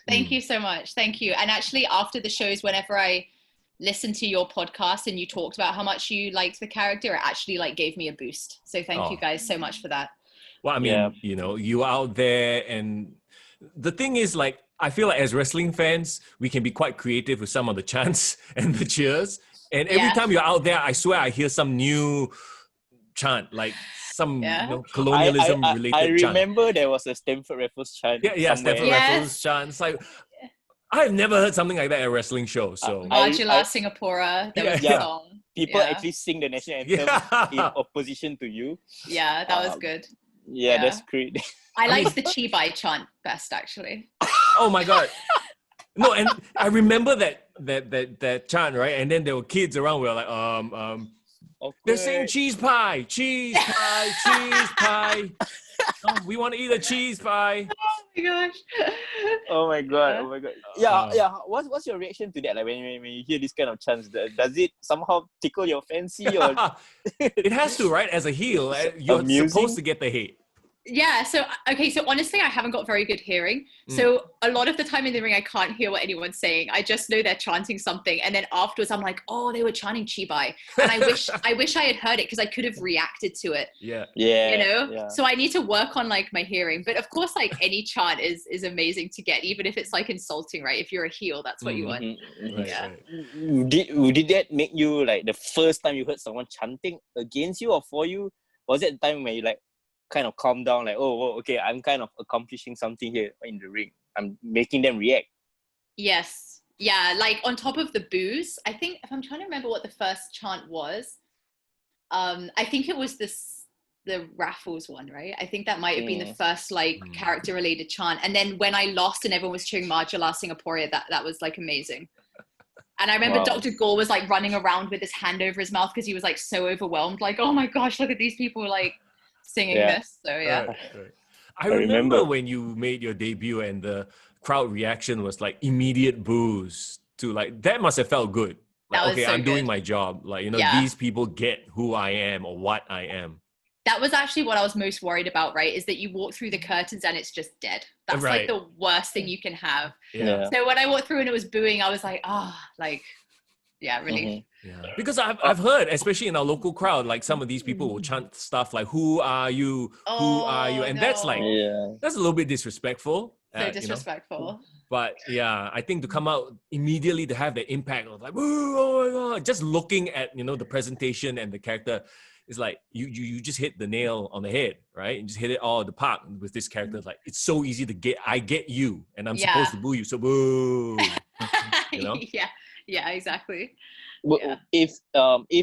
Thank you so much. Thank you. And actually after the shows, whenever I listened to your podcast and you talked about how much you liked the character, it actually like gave me a boost. So thank you guys so much for that. Well, I mean, you out there, and the thing is, like, I feel like as wrestling fans, we can be quite creative with some of the chants and the cheers. And every time you're out there, I swear I hear some new chant, like some colonialism related chant. I remember there was a Stamford Raffles chant. Yeah, Stamford Raffles chant. It's like, I've never heard something like that at a wrestling show. So Majula Singapura, there was a song. People actually sing the national anthem in opposition to you. Yeah, that was good. Yeah, that's great. I liked the Chibai chant best, actually. Oh my God. No, and I remember that chant, right? And then there were kids around. We were like, they're saying cheese pie, cheese pie, cheese pie. Oh, we want to eat a cheese pie. Oh my god! Yeah. What's your reaction to that? Like when you hear this kind of chants, does it somehow tickle your fancy or? It has to, right? As a heel, you're supposed to get the hate. Yeah, so okay, so honestly I haven't got very good hearing. So a lot of the time in the ring I can't hear what anyone's saying. I just know they're chanting something, and then afterwards I'm like, oh, they were chanting Chibai. And I wish I had heard it because I could have reacted to it. Yeah. You know? So I need to work on like my hearing. But of course, like any chant is amazing to get, even if it's like insulting, right? If you're a heel, that's what you want. Right, Yeah. right. Did that make you like the first time you heard someone chanting against you or for you? Was it the time where you like kind of calm down, like, oh, okay, I'm kind of accomplishing something here in the ring. I'm making them react. Yes. Yeah, like on top of the boos, I think, if I'm trying to remember what the first chant was, I think it was the Raffles one, right? I think that might have been the first like character related chant. And then when I lost and everyone was cheering Marjala Singaporea, that was like amazing. And I remember Dr. Gore was like running around with his hand over his mouth because he was like so overwhelmed, like, oh my gosh, look at these people like singing this. So yeah. Right. I remember when you made your debut and the crowd reaction was like immediate boos to like, that must have felt good. Like, okay, so I'm doing my job. Like, you know, these people get who I am or what I am. That was actually what I was most worried about, right? Is that you walk through the curtains and it's just dead. That's like the worst thing you can have. Yeah. So when I walked through and it was booing, I was like, relief. Yeah, because I've heard, especially in our local crowd, like some of these people will chant stuff like, who are you? Who are you? And that's like, that's a little bit disrespectful. So disrespectful. You know? But yeah, I think to come out immediately to have the impact of like, oh my God, just looking at, you know, the presentation and the character, is like, you just hit the nail on the head, right? And just hit it all at the park with this character. Like, it's so easy to get, I get you, and I'm supposed to boo you, so boo. You know? Yeah, exactly. If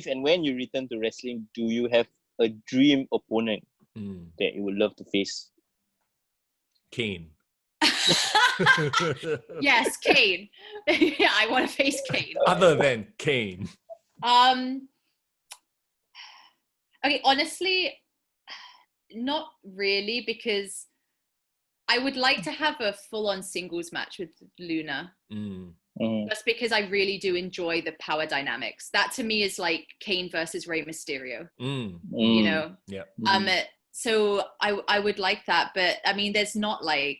and when you return to wrestling, do you have a dream opponent that you would love to face? Kane. Yes, Kane. Yeah, I want to face Kane. Other than Kane. Okay, honestly, not really, because I would like to have a full-on singles match with Luna. Just because I really do enjoy the power dynamics. That to me is like Kane versus Rey Mysterio. You know? Yeah. So I would like that, but I mean, there's not like,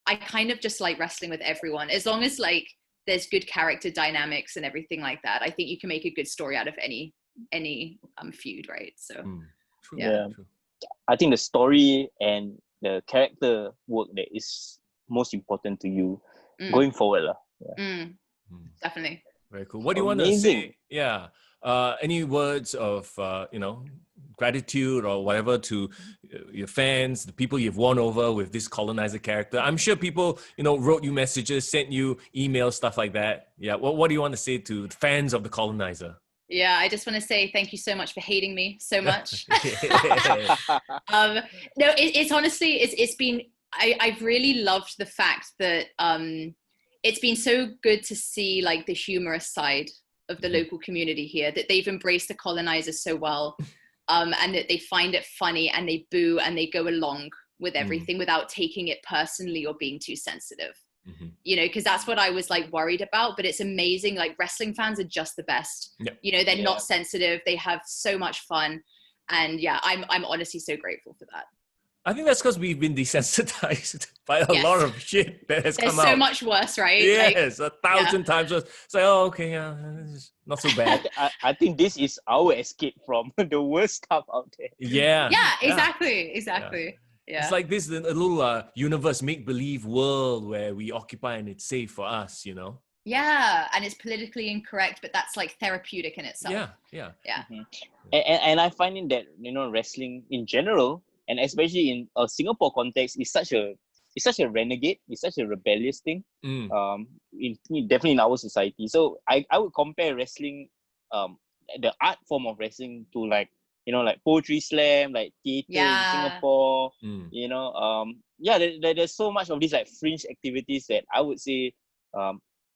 I kind of just like wrestling with everyone. As long as like there's good character dynamics and everything like that, I think you can make a good story out of any feud, right? So True. I think the story and the character work that is most important to you going forward. Definitely. Very cool. What do you want to say? Yeah. Any words of gratitude or whatever to your fans, the people you've won over with this Coloniser character? I'm sure people, wrote you messages, sent you emails, stuff like that. Yeah. What do you want to say to the fans of the Coloniser? Yeah, I just want to say thank you so much for hating me so much. No, it's honestly, it's been, I've really loved the fact that it's been so good to see like the humorous side of the local community here, that they've embraced the Coloniser so well, and that they find it funny and they boo and they go along with everything without taking it personally or being too sensitive. Because that's what I was like worried about, but it's amazing. Like wrestling fans are just the best. They're not sensitive. They have so much fun. And yeah, I'm honestly so grateful for that. I think that's because we've been desensitized by a lot of shit that has come out. It's so much worse, right? Yes, like, 1,000 times worse. It's like, oh, okay, yeah, it's not so bad. I think this is our escape from the worst stuff out there. Yeah. Yeah, exactly. Yeah. It's like this little universe, make-believe world where we occupy and it's safe for us, Yeah, and it's politically incorrect, but that's like therapeutic in itself. Yeah. And I find it that, wrestling in general, and especially in a Singapore context, is such a renegade, it's such a rebellious thing. Definitely in our society. So I would compare wrestling, the art form of wrestling, to like poetry slam, like theater in Singapore. There's so much of these like fringe activities that I would say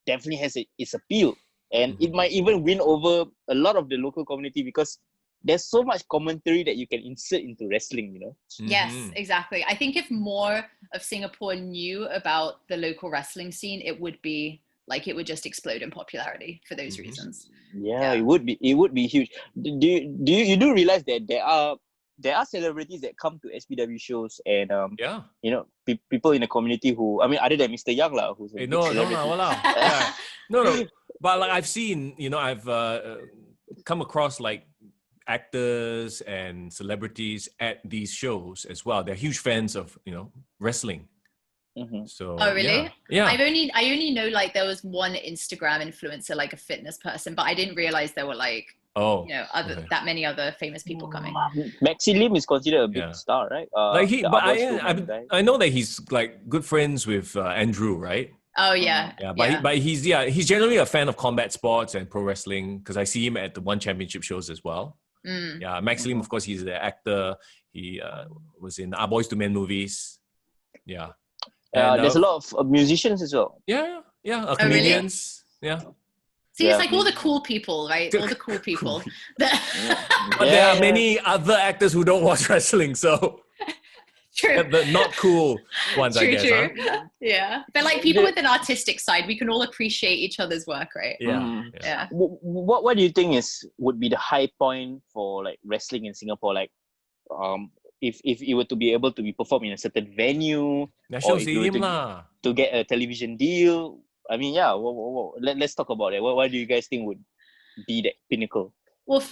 definitely has its appeal, and it might even win over a lot of the local community because there's so much commentary that you can insert into wrestling, Yes, exactly. I think if more of Singapore knew about the local wrestling scene, it would just explode in popularity for those reasons. Yeah, it would be huge. Do you realize that there are there are celebrities that come to SPW shows, and Yeah. you know, people in the community who, I mean, other than Mr. Young lah, who's a big No, celebrity. yeah. No. But like I've seen, you know, I've come across like actors and celebrities at these shows as well. They're huge fans of, you know, wrestling. Mhm. So Oh really? Yeah. I only know like there was one Instagram influencer, like a fitness person, but I didn't realize there were like that many other famous people coming. Maxi Lim is considered a big Yeah. star, right? I know that he's like good friends with Andrew, right? Oh yeah. But he's generally a fan of combat sports and pro wrestling, because I see him at the One Championship shows as well. Yeah, Max Lim, of course, he's the actor. He was in Our Boys to Men movies. Yeah. And, there's a lot of musicians as well. Yeah. Really? Comedians. Yeah. See, it's like all the cool people, right? All the cool people. But there are many other actors who don't watch wrestling, so True. the not cool ones, I guess. True. Huh? Yeah. But like people with an artistic side, we can all appreciate each other's work, right? Yeah. What do you think would be the high point for like wrestling in Singapore? Like, if it were to be able to be performed in a certain venue, National or if you Stadium were to get a television deal. I mean, let's talk about it. What do you guys think would be the pinnacle? Well,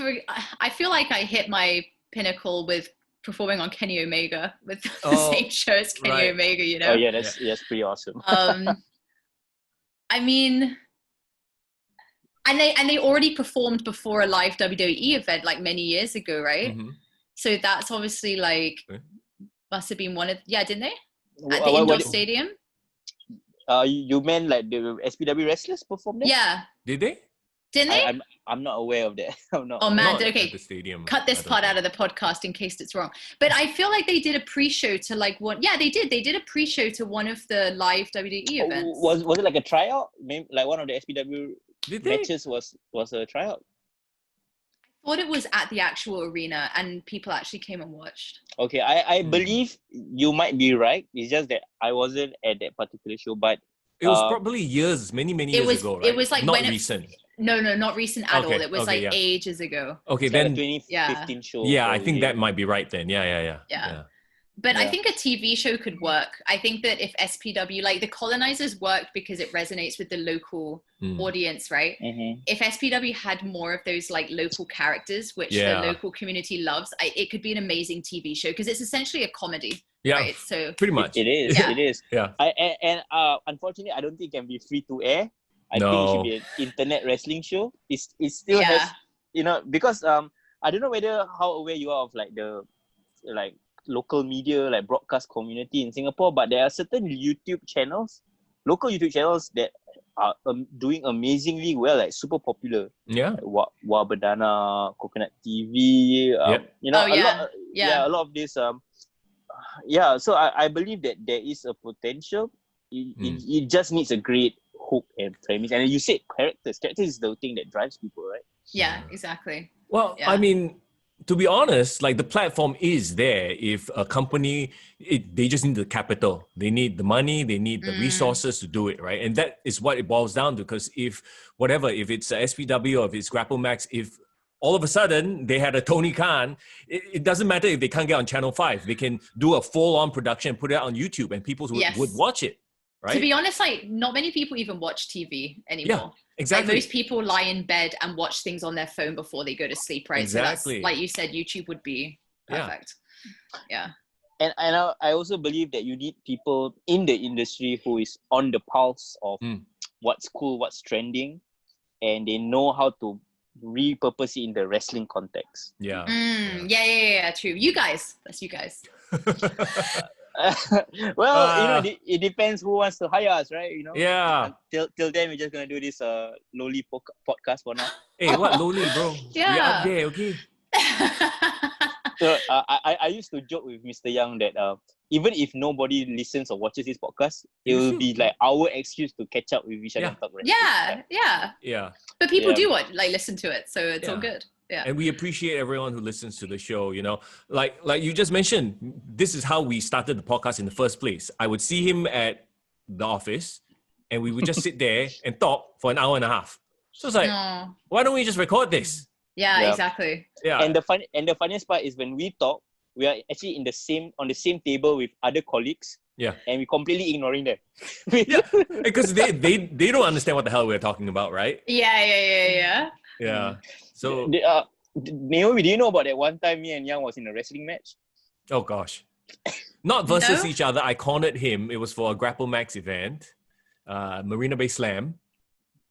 I feel like I hit my pinnacle with performing on Kenny Omega with the same show as Kenny Omega, you know? Oh yeah, that's pretty awesome. I mean, and they already performed before a live WWE event like many years ago, right? Mm-hmm. So that's obviously like must have been one of didn't they at the indoor stadium? You meant like the SPW wrestlers performed there? Yeah. Did they? Didn't they? I'm not aware of that. I'm not. Oh man, not okay. At the stadium. Cut this part out of the podcast in case it's wrong. But I feel like they did a pre-show to like one. Yeah, they did. They did a pre-show to one of the live WWE events. Was it like a tryout? Maybe like one of the SPW matches was a tryout. I thought it was at the actual arena and people actually came and watched. Okay, I believe you might be right. It's just that I wasn't at that particular show, but it was probably many years ago, right? It was like not recent. No, not recent at all. It was ages ago. it's Okay, like then a 2015 show. Yeah, I think that might be right then. Yeah. But I think a TV show could work. I think that if SPW, like the Colonizers worked because it resonates with the local audience, right? Mm-hmm. If SPW had more of those like local characters, which the local community loves, it could be an amazing TV show because it's essentially a comedy. Yeah, right? So pretty much. It is. Yeah. It is. Yeah. And unfortunately, I don't think it can be free to air. I think it should be an internet wrestling show. It still has, you know, because I don't know how aware you are of like the like local media, like broadcast community in Singapore, but there are certain local YouTube channels that are doing amazingly well, like super popular. Yeah. Like Wabadana, Coconut TV, you know, a lot of this. So I believe that there is a potential. It just needs a great hook and premise. And you said characters. Characters is the thing that drives people, right? Yeah, exactly. Well, I mean, to be honest, like the platform is there. If a company, they just need the capital, they need the money, they need the resources to do it, right? And that is what it boils down to. Because if it's SPW or if it's Grapple Max, if all of a sudden they had a Tony Khan, it doesn't matter if they can't get on Channel 5. They can do a full-on production, put it out on YouTube, and people would watch it, right? To be honest, like not many people even watch TV anymore. Yeah. Exactly. Like most people lie in bed and watch things on their phone before they go to sleep, right? Exactly. So that's, like you said, YouTube would be perfect. Yeah. And I also believe that you need people in the industry who is on the pulse of what's cool, what's trending, and they know how to repurpose it in the wrestling context. Yeah. Yeah. True. You guys. That's you guys. Well, you know, it depends who wants to hire us, right? You know. Yeah. Till then, we're just gonna do this lowly podcast for now. Hey, what lowly, bro? Yeah. We're up there, okay. So I used to joke with Mr. Young that even if nobody listens or watches this podcast, it will be like our excuse to catch up with each other and talk wrestling. Yeah. But people do listen to it, so it's all good. Yeah. And we appreciate everyone who listens to the show, you know. Like you just mentioned, this is how we started the podcast in the first place. I would see him at the office and we would just sit there and talk for an hour and a half. So it's like, why don't we just record this? Yeah, exactly. Yeah. And the funniest part is when we talk, we are actually on the same table with other colleagues. Yeah. And we completely ignoring them. Yeah, because they don't understand what the hell we're talking about, right? Yeah. Yeah. So, Naomi, do you know about that one time me and Young was in a wrestling match? oh gosh. Not versus No? each other. I cornered him. It was for a Grapple Max event, Marina Bay Slam.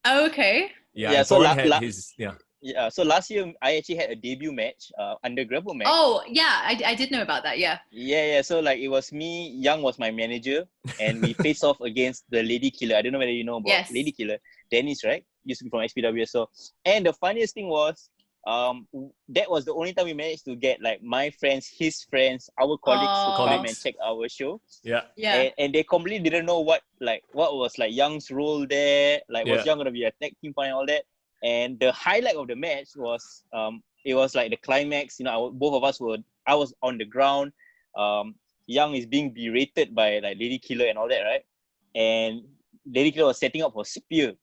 Oh, okay. Yeah, Yeah, and so Thorin had his, Yeah, so last year I actually had a debut match under Grapple Max. Oh, yeah, I did know about that, yeah. Yeah. So like it was me, Young was my manager, and we faced off against the Lady Killer. I don't know whether you know about Yes. Lady Killer. Dennis, right? Used to be from SPW. So, and the funniest thing was, that was the only time we managed to get like my friends, his friends, our colleagues to come and check our show. Yeah. And they completely didn't know what was like Young's role there. Like, was Young gonna be a tag team partner and all that? And the highlight of the match was it was like the climax. You know, both of us I was on the ground. Young is being berated by like Lady Killer and all that, right? And Lady Killer was setting up for spear.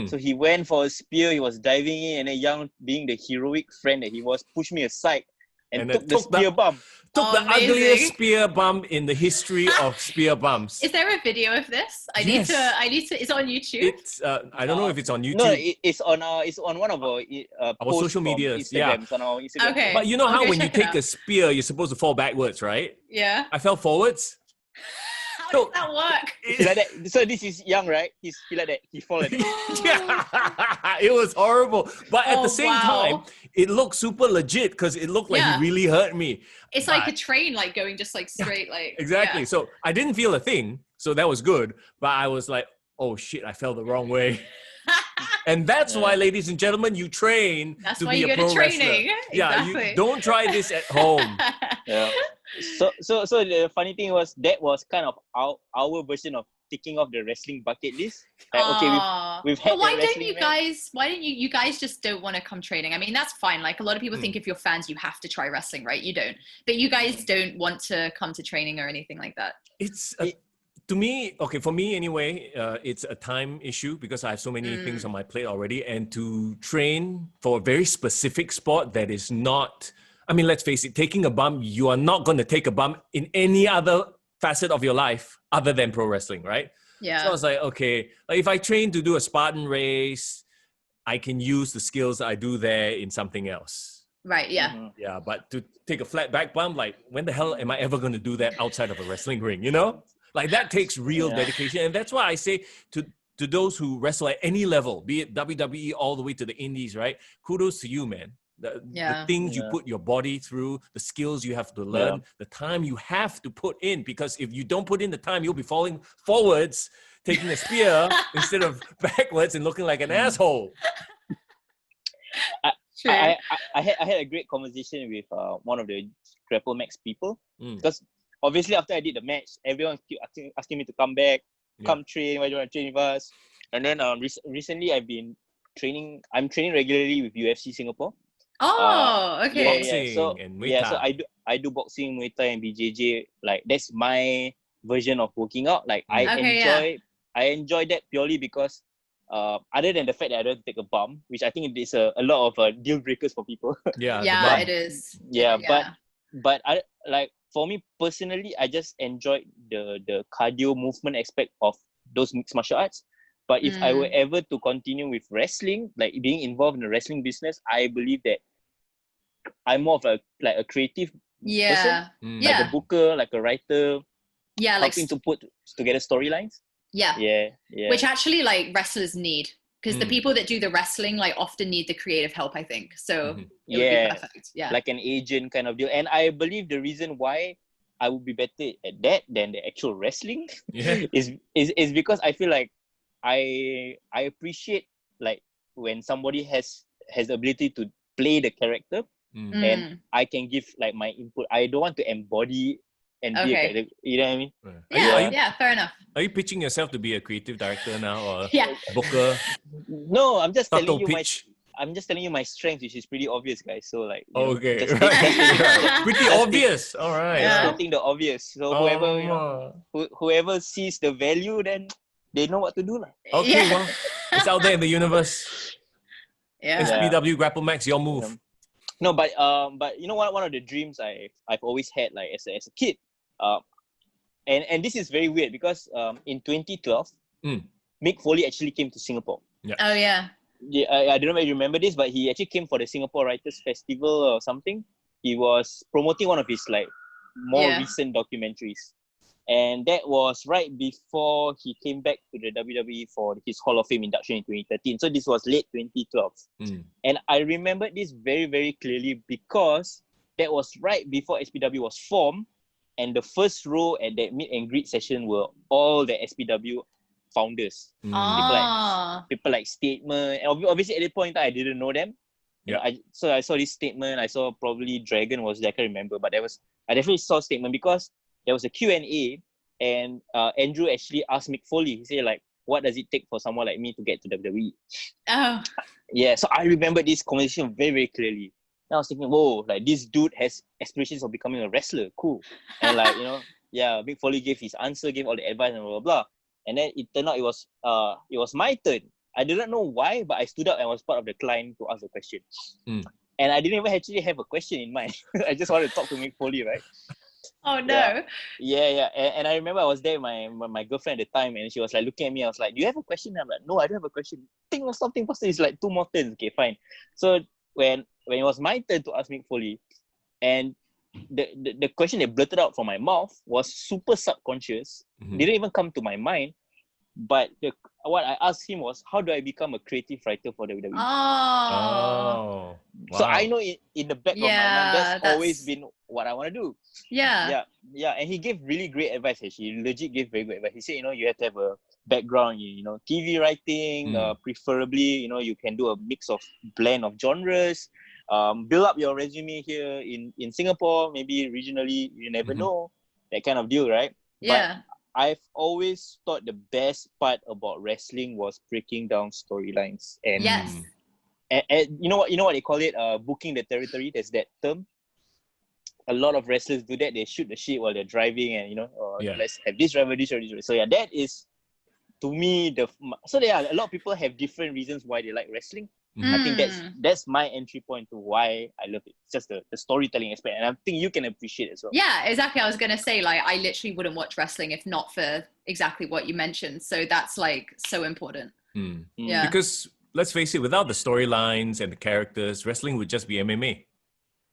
So he went for a spear, he was diving in, and then Young, being the heroic friend that he was, pushed me aside and took the spear bump. Took the amazing. ugliest spear bump in the history of spear bumps. Is there a video of this? I need to, it's on YouTube. It's I don't know if it's on YouTube. No, it's on one of our posts social medias. Yeah. on our Instagram. Okay. But you know how Okay, when you check it take a spear, you're supposed to fall backwards, right? Yeah. I fell forwards. How does that work? He like that. So this is Young, right? He like that. He fall like that. Yeah, it was horrible. But at the same time, it looked super legit because it looked like he really hurt me. It's like a train, like going just like straight, like exactly. Yeah. So I didn't feel a thing, so that was good. But I was like, oh shit, I fell the wrong way. And that's why, ladies and gentlemen, you train That's to why be you a go pro to training. wrestler. Yeah, Exactly. you don't try this at home. Yeah. So the funny thing was that was kind of our version of ticking off the wrestling bucket list. Like, okay, we've had. But why the don't wrestling you match. guys? Why don't you guys just don't want to come training? I mean, that's fine. Like a lot of people think if you're fans, you have to try wrestling, right? You don't. But you guys don't want to come to training or anything like that. It's to me, okay, for me anyway, it's a time issue because I have so many things on my plate already. And to train for a very specific sport that is not, I mean, let's face it, taking a bump, you are not going to take a bump in any other facet of your life other than pro wrestling, right? Yeah. So I was like, okay, like if I train to do a Spartan race, I can use the skills I do there in something else. Right, yeah. Mm-hmm. Yeah, but to take a flat back bump, like when the hell am I ever going to do that outside of a wrestling ring, you know? Like that takes real dedication. And that's why I say to those who wrestle at any level, be it WWE all the way to the indies, right? Kudos to you, man. The things you put your body through, the skills you have to learn, the time you have to put in, because if you don't put in the time, you'll be falling forwards, taking a spear instead of backwards and looking like an asshole. I had a great conversation with one of the Grapple Max people because obviously after I did the match, everyone keep asking me to come back, come train, why do you want to train with us? And then recently I'm training regularly with UFC Singapore. Oh, okay. Boxing So and Muay Thai. so I do boxing, Muay Thai, and BJJ. Like that's my version of working out. Like I enjoy that purely because other than the fact that I don't take a bump, which I think is a lot of deal breakers for people. Yeah, it is. But I like, for me personally, I just enjoyed the cardio movement aspect of those mixed martial arts. But if I were ever to continue with wrestling, like being involved in the wrestling business, I believe that I'm more of a creative person, like a booker, like a writer, helping to put together storylines. Yeah. Which actually like wrestlers need, because the people that do the wrestling like often need the creative help, I think. So it would be perfect. Yeah. Like an agent kind of deal. And I believe the reason why I would be better at that than the actual wrestling is because I feel like I appreciate like when somebody has the ability to play the character and I can give like my input. I don't want to embody and be a character. You know what I mean? Yeah, fair enough. Are you pitching yourself to be a creative director now or Yeah. booker? No, I'm just telling Subtle you pitch. I'm just telling you my strength, which is pretty obvious, guys. So like, Okay, just right. Pretty obvious. All right. I think the obvious. So whoever sees the value, then they know what to do. Okay, well, it's out there in the universe. Yeah. SPW Grapple Max, your move. No, but you know what? One of the dreams I've always had, like as a kid, and this is very weird because in 2012, Mick Foley actually came to Singapore. Yeah. Oh yeah. Yeah, I don't know if you remember this, but he actually came for the Singapore Writers Festival or something. He was promoting one of his like more recent documentaries, and that was right before he came back to the WWE for his Hall of Fame induction in 2013. So this was late 2012, and I remember this very, very clearly because that was right before SPW was formed, and the first row at that meet and greet session were all the SPW founders. People like Statement, and obviously at that point in time I didn't know them. So I saw this Statement. I saw probably Dragon was there, I can't remember, but I definitely saw Statement because there was a Q&A, and Andrew actually asked Mick Foley. He said like, what does it take for someone like me to get to WWE? Oh. Yeah, so I remember this conversation very, very clearly. And I was thinking, whoa, like this dude has aspirations of becoming a wrestler. Cool. And like, Mick Foley gave his answer, gave all the advice and blah, blah, blah. And then it turned out it was my turn. I didn't know why, but I stood up and was part of the client to ask the question. And I didn't even actually have a question in mind. I just wanted to talk to Mick Foley, right? Oh no. Yeah. And I remember I was there with my girlfriend at the time, and she was like looking at me. I was like, do you have a question? I'm like, no, I don't have a question. Think of something faster. It's like 2 more turns. Okay, fine. So when it was my turn to ask Mick Foley, and the question that blurted out from my mouth was super subconscious, didn't even come to my mind. But what I asked him was, how do I become a creative writer for WWE? Wow. So I know in the back of my mind, that's always been what I want to do. Yeah. And he gave really great advice. He legit gave very good advice. He said, you have to have a background in, TV writing, preferably, you can do a mix of blend of genres, build up your resume here in Singapore, maybe regionally, you never know, that kind of deal, right? Yeah. But I've always thought the best part about wrestling was breaking down storylines. And yes. And you know what they call it? Booking the territory. There's that term. A lot of wrestlers do that. They shoot the shit while they're driving, and let's have this driver, this driver, this driver. So yeah, that is to me so a lot of people have different reasons why they like wrestling. I think that's my entry point to why I love it. It's just the storytelling aspect, and I think you can appreciate it as well. Yeah, exactly. I was gonna say, like, I literally wouldn't watch wrestling if not for exactly what you mentioned. So that's like so important. Yeah, because let's face it, without the storylines and the characters, wrestling would just be MMA.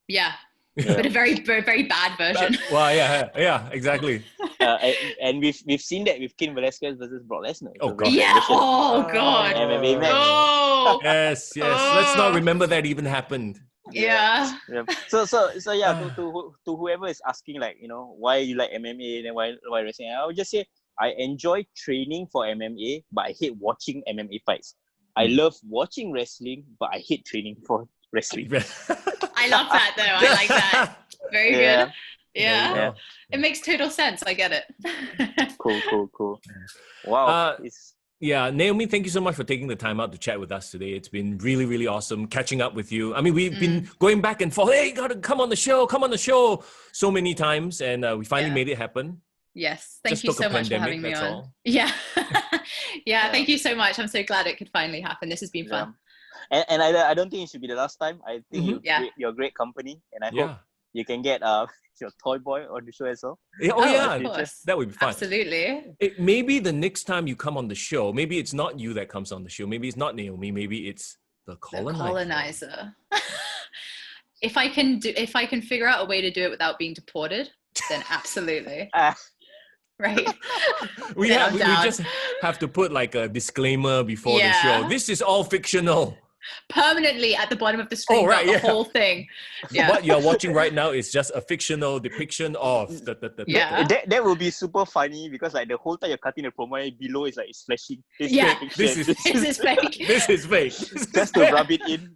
Yeah. But a very, very, very bad version. Well, yeah, exactly. And we've seen that with Cain Velasquez versus Brock Lesnar. Oh god. Yeah. Oh god. MMA match. Oh. Yes. Let's not remember that even happened. Yeah. So yeah. To whoever is asking, like, why you like MMA and then why wrestling, I would just say I enjoy training for MMA, but I hate watching MMA fights. I love watching wrestling, but I hate training for wrestling. I love that though. I like that. Very good. Yeah. It makes total sense. I get it. Cool. Wow. Yeah, Naomi, thank you so much for taking the time out to chat with us today. It's been really, really awesome catching up with you. I mean, we've been going back and forth. Hey, you gotta come on the show so many times, and we finally made it happen. Yes, thank you so much for having me on. All. Yeah. Thank you so much. I'm so glad it could finally happen. This has been fun. And I don't think it should be the last time. I think you're a great company, and I hope you can get your toy boy on the show as well. That would be fun. Absolutely. Maybe the next time you come on the show, maybe it's not you that comes on the show. Maybe it's not Naomi. Maybe it's the Coloniser. If I can figure out a way to do it without being deported, then absolutely. Right. we just have to put like a disclaimer before the show. This is all fictional. Permanently at the bottom of the screen, the whole thing. Yeah. What you're watching right now is just a fictional depiction of the That will be super funny because like the whole time you're cutting the promo, below is like it's flashing. This is fake. This is fake. Just to rub it in.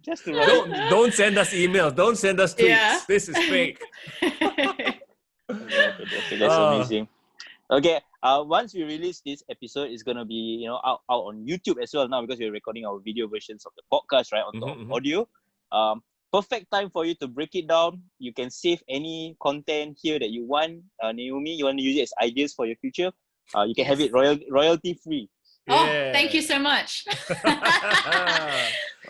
Don't send us emails. Don't send us tweets. Yeah. This is fake. That's amazing. Okay, once we release this episode, it's gonna be out on YouTube as well now because we're recording our video versions of the podcast, right, on top of audio. Perfect time for you to break it down. You can save any content here that you want. Naomi, you want to use it as ideas for your future. You can have it royalty free. Oh, thank you so much.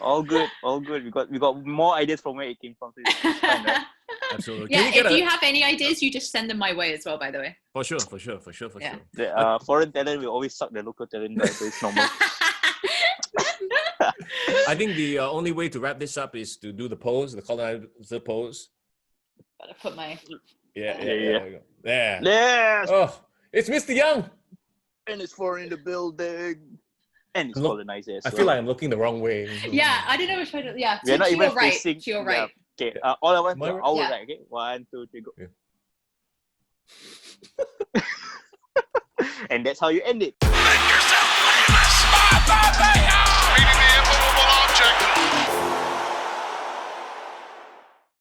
All good, all good. We got more ideas from where it came from. So it's fine, right? Absolutely. Yeah, Can we if you have any ideas, you just send them my way as well, by the way. For sure. Yeah. The foreign talent will always suck the local talent dry, so it's normal. I think the only way to wrap this up is to do the pose, the colonizer pose. Gotta put my... Yeah. Yeah. There. Yes! Oh, it's Mr. Young. And it's foreign in the building. And it's colonizer as I well. feel like I'm looking the wrong way. Yeah, I don't know which way to... Yeah, We're not to even your right. facing. To your right. Yeah. Okay, all I want My to right? our Yeah. right. Okay, 1, 2, 3, go. Yeah. And that's how you end it.